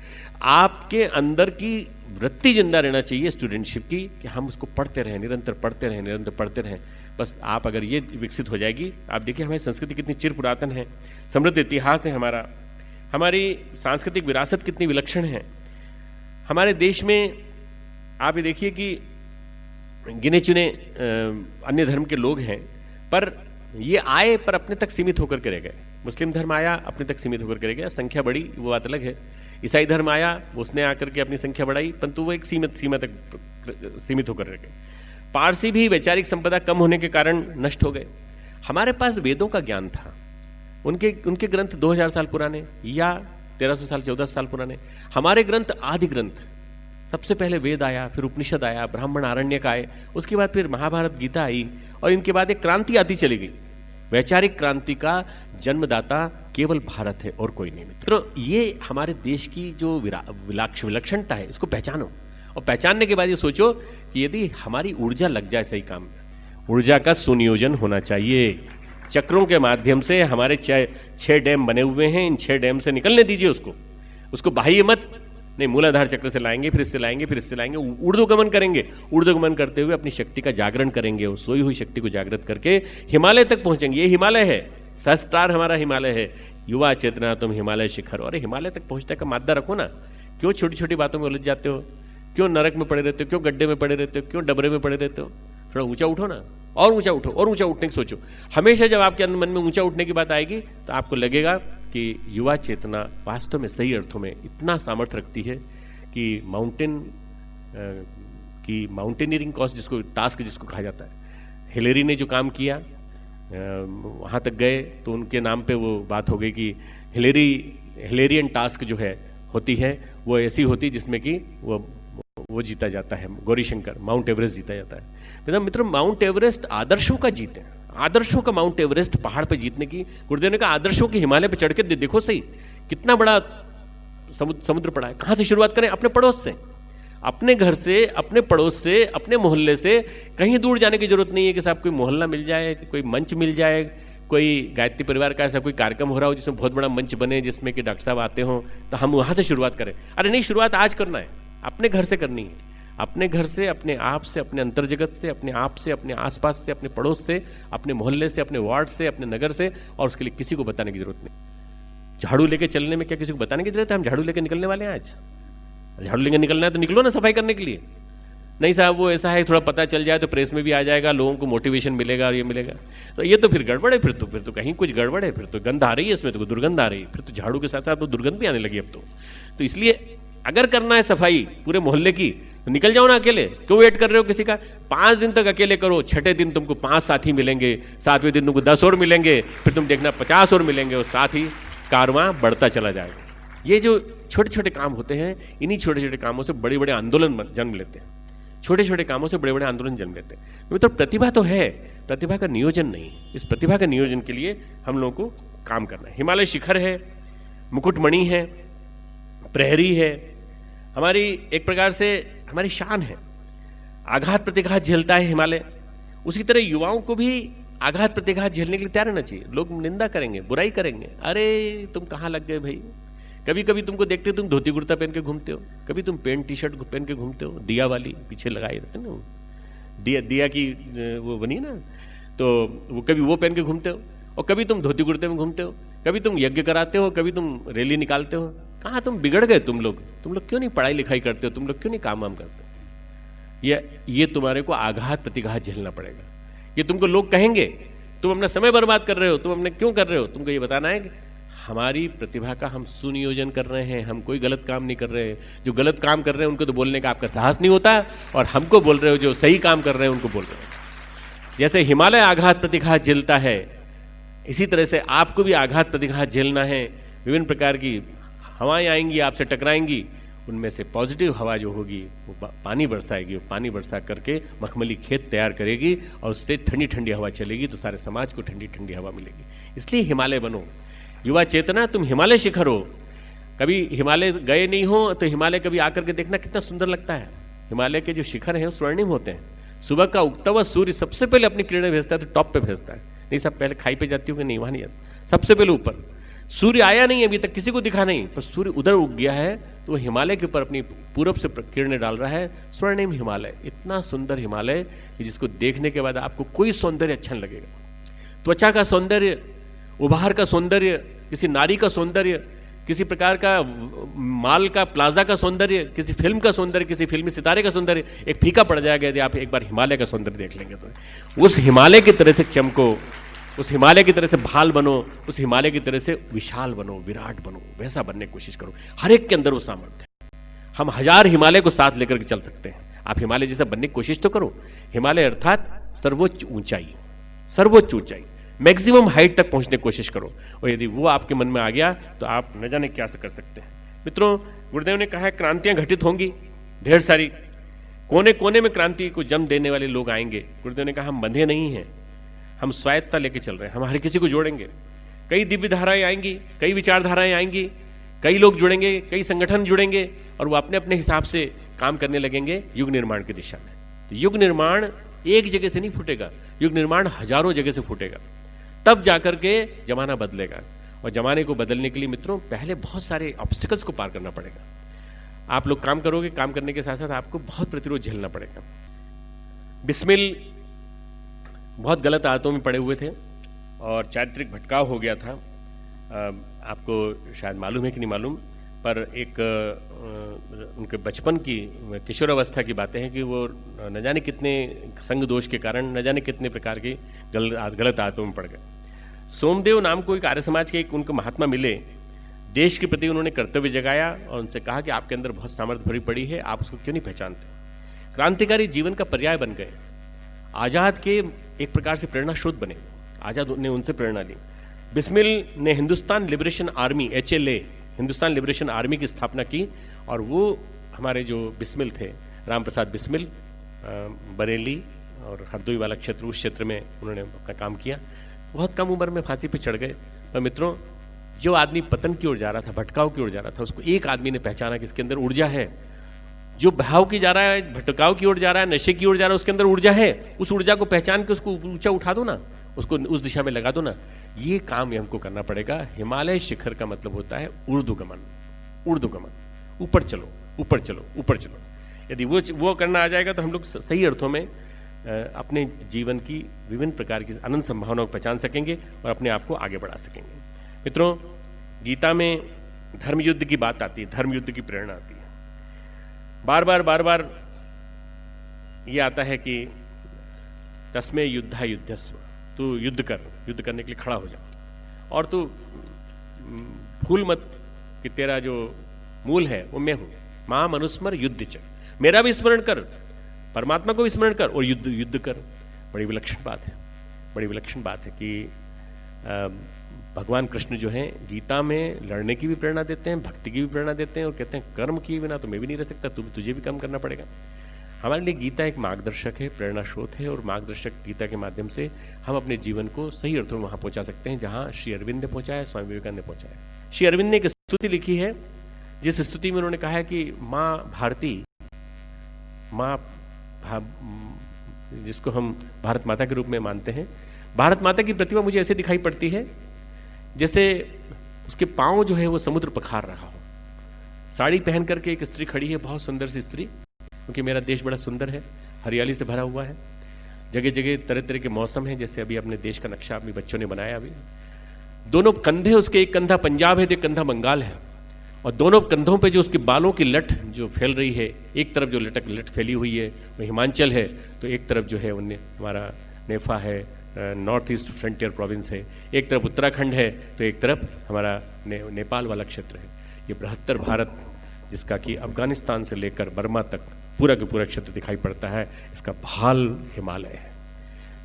आपके अंदर की वृत्ति जिंदा रहना चाहिए स्टूडेंटशिप की, कि हम उसको पढ़ते रहें, निरंतर पढ़ते रहें, निरंतर पढ़ते रहें। बस आप अगर ये विकसित हो जाएगी, आप देखिए हमारी संस्कृति कितनी चिर पुरातन है, समृद्ध इतिहास है हमारा, हमारी सांस्कृतिक विरासत कितनी विलक्षण है। हमारे देश में आप ये देखिए कि गिने चुने अन्य धर्म के लोग हैं, पर ये आए पर अपने तक सीमित होकर के रह गए। मुस्लिम धर्म आया, अपने तक सीमित होकर के रह गया, संख्या बढ़ी वो बात अलग है। ईसाई धर्म आया, उसने आकर के अपनी संख्या बढ़ाई, परंतु वो एक सीमा तक सीमित होकर रह गए। पारसी भी वैचारिक संपदा कम होने के कारण नष्ट हो गए। हमारे पास वेदों का ज्ञान था, उनके ग्रंथ 2000 साल पुराने या 1300 साल 1400 साल पुराने। हमारे ग्रंथ आदि ग्रंथ, सबसे पहले वेद आया, फिर उपनिषद आया, ब्राह्मण आरण्यक आए, उसके बाद फिर महाभारत गीता आई, और इनके बाद एक क्रांति आती चली गई। वैचारिक क्रांति का जन्मदाता केवल भारत है और कोई नहीं। मित्रों, ये हमारे देश की जो विलक्षणता है, इसको पहचानो, और पहचानने के बाद ये सोचो कि यदि हमारी ऊर्जा लग जाए सही काम में, ऊर्जा का सुनियोजन होना चाहिए। चक्रों के माध्यम से हमारे 6 डैम बने हुए हैं, इन 6 डैम से निकलने दीजिए उसको बाह्य मत नहीं, मूलाधार चक्र से लाएंगे, फिर इससे लाएंगे, फिर इससे लाएंगे, ऊर्ध्वगमन करेंगे। ऊर्ध्वगमन करते हुए अपनी शक्ति का जागरण करेंगे, और सोई हुई शक्ति को जागृत करके हिमालय तक पहुंचेंगे। ये हिमालय है, सहस्त्रार हमारा हिमालय है। युवा चेतना तुम हिमालय शिखर। अरे हिमालय तक पहुंचने का मादा रखो ना, क्यों छोटी छोटी बातों में उलझ जाते हो, क्यों नरक में पड़े रहते हो, क्यों गड्ढे में पड़े रहते हो, क्यों डबरे में पड़े रहते हो। थोड़ा ऊंचा उठो ना, और ऊंचा उठो, और ऊंचा उठने की सोचो। हमेशा जब आपके मन में ऊंचा उठने की बात आएगी, तो आपको लगेगा कि युवा चेतना वास्तव में सही अर्थों में इतना सामर्थ्य रखती है कि माउंटेनियरिंग कॉस्ट टास्क जिसको कहा जाता है, हिलेरी ने जो काम किया, वहाँ तक गए तो उनके नाम पे वो बात हो गई कि हिलेरियन टास्क जो है होती है, वो ऐसी होती जिसमें कि वो जीता जाता है, गौरीशंकर माउंट एवरेस्ट जीता जाता है। मित्रों, माउंट एवरेस्ट आदर्शों का जीत है, आदर्शों का माउंट एवरेस्ट पहाड़ पे जीतने की, गुरुदेव ने कहा आदर्शों के हिमालय पे चढ़ के देखो सही कितना बड़ा समुद्र पड़ा है। कहां से शुरुआत करें? अपने पड़ोस से, अपने घर से, अपने पड़ोस से, अपने मोहल्ले से। कहीं दूर जाने की जरूरत नहीं है कि साहब कोई मोहल्ला मिल जाए, कोई मंच मिल जाए, कोई गायत्री परिवार का ऐसा कोई कार्यक्रम हो रहा हो जिसमें बहुत बड़ा मंच बने, जिसमें कि डॉक्टर साहब आते हों, तो हम वहां से शुरुआत करें। अरे नहीं, शुरुआत आज करना है, अपने घर से करनी है, अपने घर से, अपने आप से, अपने अंतर्जगत से, अपने आप से, अपने आसपास से, अपने पड़ोस से, अपने मोहल्ले से, अपने वार्ड से, अपने नगर से। और उसके लिए किसी को बताने की जरूरत नहीं। झाड़ू लेके चलने में क्या किसी को बताने की जरूरत है? हम झाड़ू लेके निकलने वाले हैं। आज झाड़ू लेके निकलना है तो निकलो ना सफाई करने के लिए। नहीं साहब वो ऐसा है, थोड़ा पता चल जाए तो प्रेस में भी आ जाएगा, लोगों को मोटिवेशन मिलेगा और ये मिलेगा, तो ये तो फिर गड़बड़ है। फिर तो कहीं कुछ गड़बड़ है, फिर तो गंध आ रही है इसमें, तो दुर्गंध आ रही है, फिर तो झाड़ू के साथ साथ तो दुर्गंध भी आने लगी अब तो इसलिए अगर करना है सफाई पूरे मोहल्ले की तो निकल जाओ ना अकेले। क्यों वेट कर रहे हो किसी का? 5 दिन तक अकेले करो, 6ठे दिन तुमको 5 साथी मिलेंगे, 7वें दिन तुमको 10 और मिलेंगे, फिर तुम देखना 50 और मिलेंगे, और साथ ही कारवां बढ़ता चला जाएगा। ये जो छोटे छोटे काम होते हैं, इन्हीं छोटे छोटे कामों से बड़े बड़े आंदोलन जन्म लेते हैं। छोटे छोटे कामों से बड़े बड़े आंदोलन जन्म लेते हैं। तो प्रतिभा तो है, प्रतिभा का नियोजन नहीं। इस प्रतिभा के नियोजन के लिए हम लोगों को काम करना है। हिमालय शिखर है, मुकुटमणि है, प्रहरी है, हमारी एक प्रकार से हमारी शान है। आघात प्रतिघात झेलता है हिमालय। उसी तरह युवाओं को भी आघात प्रतिघात झेलने के लिए तैयार रहना चाहिए। लोग निंदा करेंगे, बुराई करेंगे, अरे तुम कहाँ लग गए भाई। कभी कभी तुमको देखते तुम धोती कुर्ता पहन के घूमते हो, कभी तुम पेंट टी शर्ट पहन के घूमते हो, दिया वाली पीछे लगाए रहते ना, दिया की वो बनी ना, तो वो कभी वो पहन के घूमते हो, और कभी तुम धोती कुर्ते में घूमते हो, कभी तुम यज्ञ कराते हो, कभी तुम रैली निकालते हो। कहाँ तुम बिगड़ गए तुम लोग क्यों नहीं पढ़ाई लिखाई करते हो, तुम लोग क्यों नहीं काम वाम करते हो? ये तुम्हारे को आघात प्रतिघात झेलना पड़ेगा। ये तुमको लोग कहेंगे तुम अपना समय बर्बाद कर रहे हो, तुम अपने क्यों कर रहे हो। तुमको ये बताना है कि हमारी प्रतिभा का हम सुनियोजन कर रहे हैं, हम कोई गलत काम नहीं कर रहे हैं। जो गलत काम कर रहे हैं उनको तो बोलने का आपका साहस नहीं होता, और हमको बोल रहे हो जो सही काम कर रहे हैं उनको बोल रहे हो। जैसे हिमालय आघात प्रतिघात झेलता है, इसी तरह से आपको भी आघात प्रतिघात झेलना है। विभिन्न प्रकार की हवाएं आएंगी, आपसे टकराएंगी, उनमें से पॉजिटिव हवा जो होगी वो पानी बरसाएगी, वो पानी बरसा करके मखमली खेत तैयार करेगी, और उससे ठंडी ठंडी हवा चलेगी, तो सारे समाज को ठंडी ठंडी हवा मिलेगी। इसलिए हिमालय बनो। युवा चेतना, तुम हिमालय शिखर हो। कभी हिमालय गए नहीं हो तो हिमालय कभी आकर के देखना कितना सुंदर लगता है। हिमालय के जो शिखर हैं वो स्वर्णिम होते हैं। सुबह का उगता हुआ सूर्य सबसे पहले अपनी किरणें भेजता है तो टॉप पे भेजता है। नहीं सब पहले खाई पे जाती होगी, नहीं वहां नहीं जाता, सबसे पहले ऊपर। सूर्य आया नहीं अभी तक, किसी को दिखा नहीं, पर सूर्य उधर उग गया है तो वो हिमालय के ऊपर अपनी पूरब से किरणें डाल रहा है। स्वर्णिम हिमालय, इतना सुंदर हिमालय कि जिसको देखने के बाद आपको कोई सौंदर्य अच्छा नहीं लगेगा। त्वचा का सौंदर्य, उभार का सौंदर्य, किसी नारी का सौंदर्य, किसी प्रकार का माल का प्लाजा का सौंदर्य, किसी फिल्म का सौंदर्य, किसी फिल्मी सितारे का सौंदर्य एक फीका पड़ जाएगा यदि आप एक बार हिमालय का सौंदर्य देख लेंगे तो। उस हिमालय की तरह से चमको, उस हिमालय की तरह से भाल बनो, उस हिमालय की तरह से विशाल बनो, विराट बनो, वैसा बनने की कोशिश करो। हर एक के अंदर वो सामर्थ्य है। हम 1000 हिमालय को साथ लेकर के चल सकते हैं। आप हिमालय जैसा बनने की कोशिश तो करो। हिमालय अर्थात सर्वोच्च ऊंचाई, सर्वोच्च ऊंचाई, मैक्सिमम हाइट तक पहुंचने की कोशिश करो। और यदि वो आपके मन में आ गया तो आप न जाने क्या से कर सकते हैं। मित्रों, गुरुदेव ने कहा है क्रांतियां घटित होंगी ढेर सारी, कोने कोने में क्रांति को जन्म देने वाले लोग आएंगे। गुरुदेव ने कहा हम बंधे नहीं हैं, हम स्वायत्तता लेके चल रहे हैं, हम हर किसी को जोड़ेंगे। कई दिव्य धाराएं आएंगी, कई विचारधाराएं आएंगी, कई लोग जुड़ेंगे, कई संगठन जुड़ेंगे और वो अपने अपने हिसाब से काम करने लगेंगे युग निर्माण की दिशा में। तो युग निर्माण एक जगह से नहीं फूटेगा, युग निर्माण हजारों जगह से फूटेगा, तब जाकर के जमाना बदलेगा। और जमाने को बदलने के लिए मित्रों पहले बहुत सारे ऑब्स्टिकल्स को पार करना पड़ेगा। आप लोग काम करोगे, काम करने के साथ साथ आपको बहुत प्रतिरोध झेलना पड़ेगा। बिस्मिल बहुत गलत आदतों में पड़े हुए थे और चारित्रिक भटकाव हो गया था। आपको शायद मालूम है कि नहीं मालूम, पर एक उनके बचपन की किशोरावस्था की बातें हैं कि वो न जाने कितने संग दोष के कारण न जाने कितने प्रकार की गलत आदतों में पड़ गए। सोमदेव नाम को एक आर्य समाज के एक उनको महात्मा मिले, देश के प्रति उन्होंने कर्तव्य जगाया और उनसे कहा कि आपके अंदर बहुत सामर्थ्य भरी पड़ी है, आप उसको क्यों नहीं पहचानते। क्रांतिकारी जीवन का पर्याय बन गए, आज़ाद के एक प्रकार से प्रेरणा स्रोत बने। आज़ाद ने उनसे प्रेरणा ली। बिस्मिल ने Hindustan liberation army HLA, Hindustan liberation army की स्थापना की और वो हमारे जो बिस्मिल थे, राम प्रसाद बिस्मिल, बरेली और हरदोई वाला क्षेत्र, उस क्षेत्र में उन्होंने अपना काम किया। बहुत कम उम्र में फांसी पे चढ़ गए। पर मित्रों, जो आदमी पतन की ओर जा रहा था, भटकाव की ओर जा रहा था, उसको एक आदमी ने पहचाना कि इसके अंदर ऊर्जा है। जो बहाव की जा रहा है, भटकाव की ओर जा रहा है, नशे की ओर जा रहा है, उसके अंदर ऊर्जा है। उस ऊर्जा को पहचान के उसको ऊंचा उठा दो ना, उसको उस दिशा में लगा दो ना। ये काम ही हमको करना पड़ेगा। हिमालय शिखर का मतलब होता है ऊर्ध्वगमन, ऊर्ध्वगमन, ऊपर चलो, ऊपर चलो, ऊपर चलो। यदि वो करना आ जाएगा तो हम लोग सही अर्थों में अपने जीवन की विभिन्न प्रकार की अनंत संभावनाओं को पहचान सकेंगे और अपने आप को आगे बढ़ा सकेंगे। मित्रों, गीता में धर्म युद्ध की बात आती है, धर्म युद्ध की प्रेरणा आती है। बार बार ये आता है कि तस्मै युद्धा युद्धस्व, तू युद्ध कर, युद्ध करने के लिए खड़ा हो जा और तू भूल मत कि तेरा जो मूल है वो मैं हूं। मां मनुस्मर युद्ध च, मेरा भी स्मरण कर, परमात्मा को भी स्मरण कर और युद्ध कर। बड़ी विलक्षण बात है, बड़ी विलक्षण बात है कि भगवान कृष्ण जो हैं गीता में लड़ने की भी प्रेरणा देते हैं, भक्ति की भी प्रेरणा देते हैं और कहते हैं कर्म किए बिना तो मैं भी नहीं रह सकता, तुझे भी काम करना पड़ेगा। हमारे लिए गीता एक मार्गदर्शक है, प्रेरणा स्रोत है और मार्गदर्शक गीता के माध्यम से हम अपने जीवन को सही अर्थों में वहाँ पहुँचा सकते हैं जहाँ श्री अरविंद ने पहुँचाया, स्वामी विवेकानंद ने पहुँचाया। श्री अरविंद ने एक स्तुति लिखी है, जिस स्तुति में उन्होंने कहा है कि माँ भारती, माँ जिसको हम भारत माता के रूप में मानते हैं, भारत माता की प्रतिमा मुझे ऐसे दिखाई पड़ती है जैसे उसके पाँव जो है वो समुद्र पखार रहा हो। साड़ी पहन करके एक स्त्री खड़ी है, बहुत सुंदर सी स्त्री, क्योंकि मेरा देश बड़ा सुंदर है, हरियाली से भरा हुआ है, जगह जगह तरह तरह के मौसम है। जैसे अभी अपने देश का नक्शा अपने बच्चों ने बनाया, अभी दोनों कंधे उसके, एक कंधा पंजाब है तो एक कंधा बंगाल है, और दोनों कंधों पे जो उसके बालों की लट जो फैल रही है, एक तरफ जो लट फैली हुई है वो हिमाचल है, तो एक तरफ जो है वो हमारा नेफा है, नॉर्थ ईस्ट फ्रंटियर प्रोविंस है, एक तरफ उत्तराखंड है तो एक तरफ हमारा नेपाल वाला क्षेत्र है। ये बृहत्तर भारत जिसका कि अफगानिस्तान से लेकर बर्मा तक पूरा का पूरा क्षेत्र दिखाई पड़ता है, इसका भाल हिमालय है,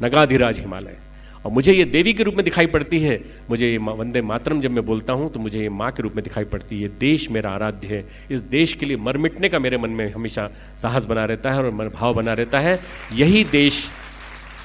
नगाधिराज हिमालय। और मुझे ये देवी के रूप में दिखाई पड़ती है, मुझे ये वंदे मातरम जब मैं बोलता हूँ तो मुझे ये माँ के रूप में दिखाई पड़ती है। ये देश मेरा आराध्य है, इस देश के लिए मर मिटने का मेरे मन में हमेशा साहस बना रहता है और मन भाव बना रहता है। यही देश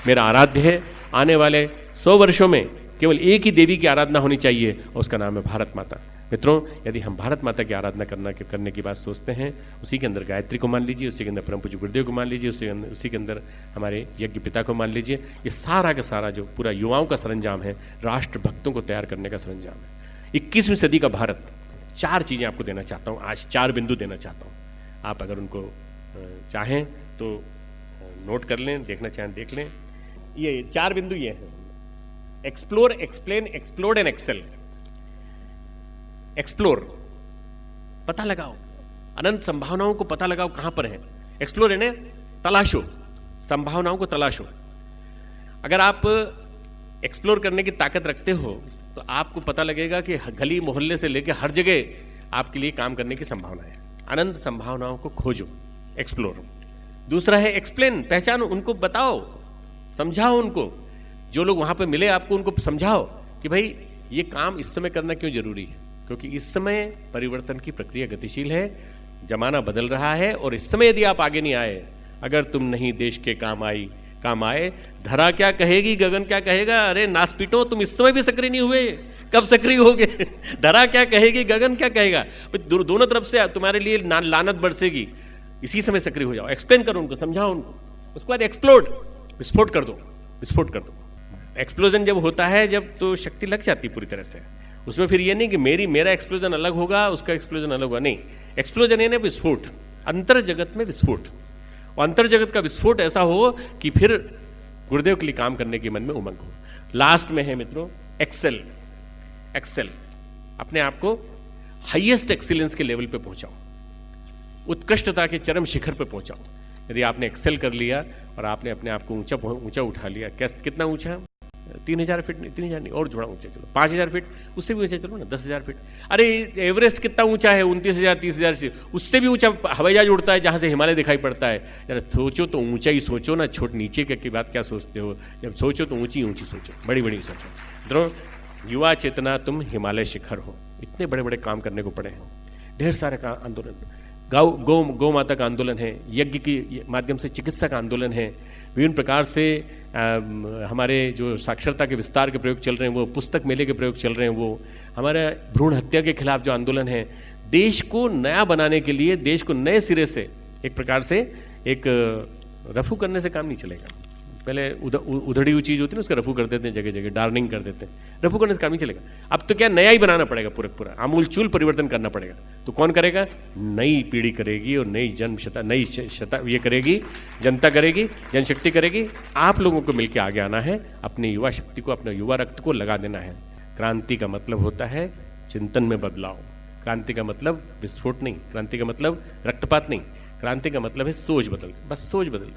मेरा आराध्य है। आने वाले 100 वर्षों में केवल एक ही देवी की आराधना होनी चाहिए और उसका नाम है भारत माता। मित्रों, यदि हम भारत माता की आराधना करने की बात सोचते हैं, उसी के अंदर गायत्री को मान लीजिए, उसी के अंदर परम पूज्य गुरुदेव को मान लीजिए, उसी के अंदर हमारे यज्ञ पिता को मान लीजिए। ये सारा का सारा जो पूरा युवाओं का सरंजाम है, राष्ट्र भक्तों को तैयार करने का सरंजाम है। 21वीं सदी का भारत, 4 चीज़ें आपको देना चाहता हूँ आज, 4 बिंदु देना चाहता हूँ। आप अगर उनको चाहें तो नोट कर लें, देखना चाहें देख लें। ये 4 बिंदु ये हैं: explore, explain, explode and excel. Explore, पता लगाओ, अनंत संभावनाओं को पता लगाओ कहां पर है। एक्सप्लोर यानी तलाशो, संभावनाओं को तलाशो। अगर आप एक्सप्लोर करने की ताकत रखते हो तो आपको पता लगेगा कि गली मोहल्ले से लेकर हर जगह आपके लिए काम करने की संभावना है। अनंत संभावनाओं को खोजो, एक्सप्लोर। दूसरा है एक्सप्लेन, पहचानो, उनको बताओ, समझाओ उनको। जो लोग वहां पे मिले आपको, उनको समझाओ कि भाई ये काम इस समय करना क्यों जरूरी है, क्योंकि इस समय परिवर्तन की प्रक्रिया गतिशील है, जमाना बदल रहा है, और इस समय यदि आप आगे नहीं आए, अगर तुम नहीं देश के काम आए, धरा क्या कहेगी, गगन क्या कहेगा। अरे नासपीटो, तुम इस समय भी सक्रिय नहीं हुए, कब सक्रिय होगे? धरा क्या कहेगी, गगन क्या कहेगा। दोनों तरफ से तुम्हारे लिए लानत बरसेगी, इसी समय सक्रिय हो जाओ। एक्सप्लेन करो उनको, समझाओ उनको। उसके बाद एक्सप्लोड, विस्फोट कर दो, विस्फोट कर दो। एक्सप्लोजन जब होता है, जब तो शक्ति लग जाती पूरी तरह से। उसमें फिर ये नहीं कि मेरा एक्सप्लोजन अलग होगा, उसका एक्सप्लोजन अलग होगा, नहीं। एक्सप्लोजन यानी विस्फोट, अंतर जगत में विस्फोट। और अंतर जगत का विस्फोट ऐसा हो कि फिर गुरुदेव के लिए काम करने के मन में उमंग हो। लास्ट में है मित्रों एक्सेल। एक्सेल, अपने आप को हाईएस्ट एक्सीलेंस के लेवल पे पहुंचाओ, उत्कृष्टता के चरम शिखर पे पहुंचाओ। यदि आपने एक्सेल कर लिया और आपने अपने आप को ऊंचा उठा लिया, कितना ऊंचा? 3000 फीट नहीं, 3000 नहीं, और थोड़ा ऊंचा चलो, 5000 फीट, उससे भी ऊंचा चलो ना, 10,000 फीट। अरे एवरेस्ट कितना ऊंचा है? 29,000, 30,000 से उससे भी ऊंचा हवाई जहाज उड़ता है, जहां से हिमालय दिखाई पड़ता है। यार सोचो तो ऊंचा ही सोचो ना, छोट नीचे की बात क्या सोचते हो? जब सोचो तो ऊंची ऊंची सोचो, बड़ी बड़ी सोचो। मित्रों, युवा चेतना, तुम हिमालय शिखर हो। इतने बड़े बड़े काम करने को पड़े हैं, ढेर सारे का आंदोलन, गौ माता का आंदोलन है, यज्ञ के माध्यम से चिकित्सा का आंदोलन है, विभिन्न प्रकार से हमारे जो साक्षरता के विस्तार के प्रयोग चल रहे हैं, वो पुस्तक मेले के प्रयोग चल रहे हैं, वो हमारे भ्रूण हत्या के खिलाफ जो आंदोलन है, देश को नया बनाने के लिए, देश को नए सिरे से एक प्रकार से एक रफू करने से काम नहीं चलेगा। पहले उधड़ी हुई चीज़ होती है ना, उसका रफू कर देते हैं, जगह जगह डार्निंग कर देते हैं, रफू करने से काम नहीं चलेगा। अब तो क्या नया ही बनाना पड़ेगा, पूरा आमूल चूल परिवर्तन करना पड़ेगा। तो कौन करेगा? नई पीढ़ी करेगी, और नई ये करेगी, जनता करेगी, जनशक्ति करेगी। आप लोगों को मिलकर आगे आना है, अपनी युवा शक्ति को, अपने युवा रक्त को लगा देना है। क्रांति का मतलब होता है चिंतन में बदलाव। क्रांति का मतलब विस्फोट नहीं, क्रांति का मतलब रक्तपात नहीं, क्रांति का मतलब है सोच बदल, बस सोच बदल।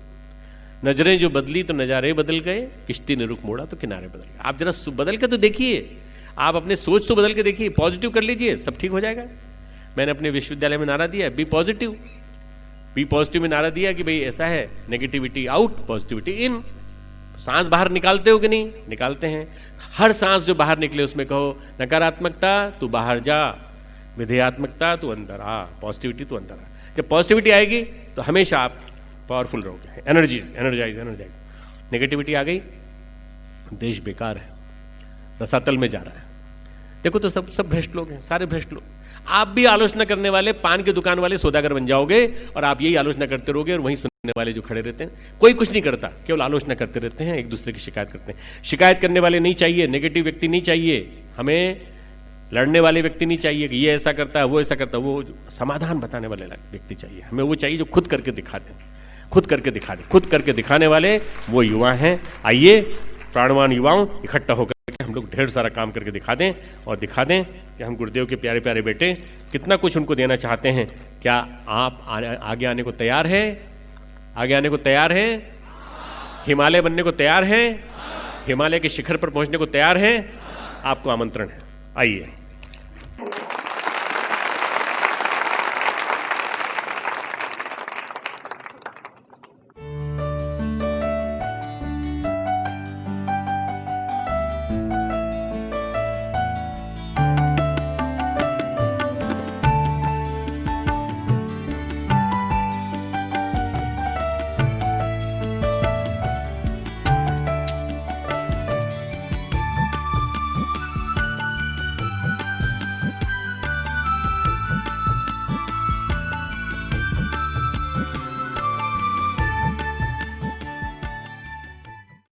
नजरें जो बदली तो नजारे बदल गए, किश्ती ने रुख मोड़ा तो किनारे बदल गए। आप जरा बदल के तो देखिए, आप अपने सोच तो बदल के देखिए, पॉजिटिव कर लीजिए, सब ठीक हो जाएगा। मैंने अपने विश्वविद्यालय में नारा दिया, बी पॉजिटिव। बी पॉजिटिव में नारा दिया कि भाई ऐसा है, नेगेटिविटी आउट, पॉजिटिविटी इन। सांस बाहर निकालते हो कि नहीं? निकालते हैं। हर सांस जो बाहर निकले उसमें कहो नकारात्मकता तू बाहर जा, विधेयात्मकता तू अंदर आ, पॉजिटिविटी तू अंदर आ। जब पॉजिटिविटी आएगी तो हमेशा आप पावरफुल रहोगे, एनर्जाइज। नेगेटिविटी आ गई, देश बेकार है, रसातल में जा रहा है। देखो तो सब भ्रष्ट लोग हैं, सारे भ्रष्ट लोग। आप भी आलोचना करने वाले, पान की दुकान वाले सौदागर बन जाओगे, और आप यही आलोचना करते रहोगे, और वहीं सुनने वाले जो खड़े रहते हैं, कोई कुछ नहीं करता, केवल आलोचना करते रहते हैं, एक दूसरे की शिकायत करते हैं। शिकायत करने वाले नहीं चाहिए, नेगेटिव व्यक्ति नहीं चाहिए हमें, लड़ने वाले व्यक्ति नहीं चाहिए कि ये ऐसा करता है, वो ऐसा करता है, वो समाधान बताने वाले व्यक्ति चाहिए हमें। वो चाहिए जो खुद करके दिखा दे, खुद करके दिखाने वाले वो युवा हैं। आइए प्राणवान युवाओं इकट्ठा होकर के हम लोग ढेर सारा काम करके दिखा दें, और दिखा दें कि हम गुरुदेव के प्यारे प्यारे बेटे कितना कुछ उनको देना चाहते हैं। क्या आप आगे आने को तैयार हैं? आगे आने को तैयार हैं? हिमालय बनने को तैयार हैं? हिमालय के शिखर पर पहुंचने को तैयार हैं? आपको आमंत्रण है, आइए।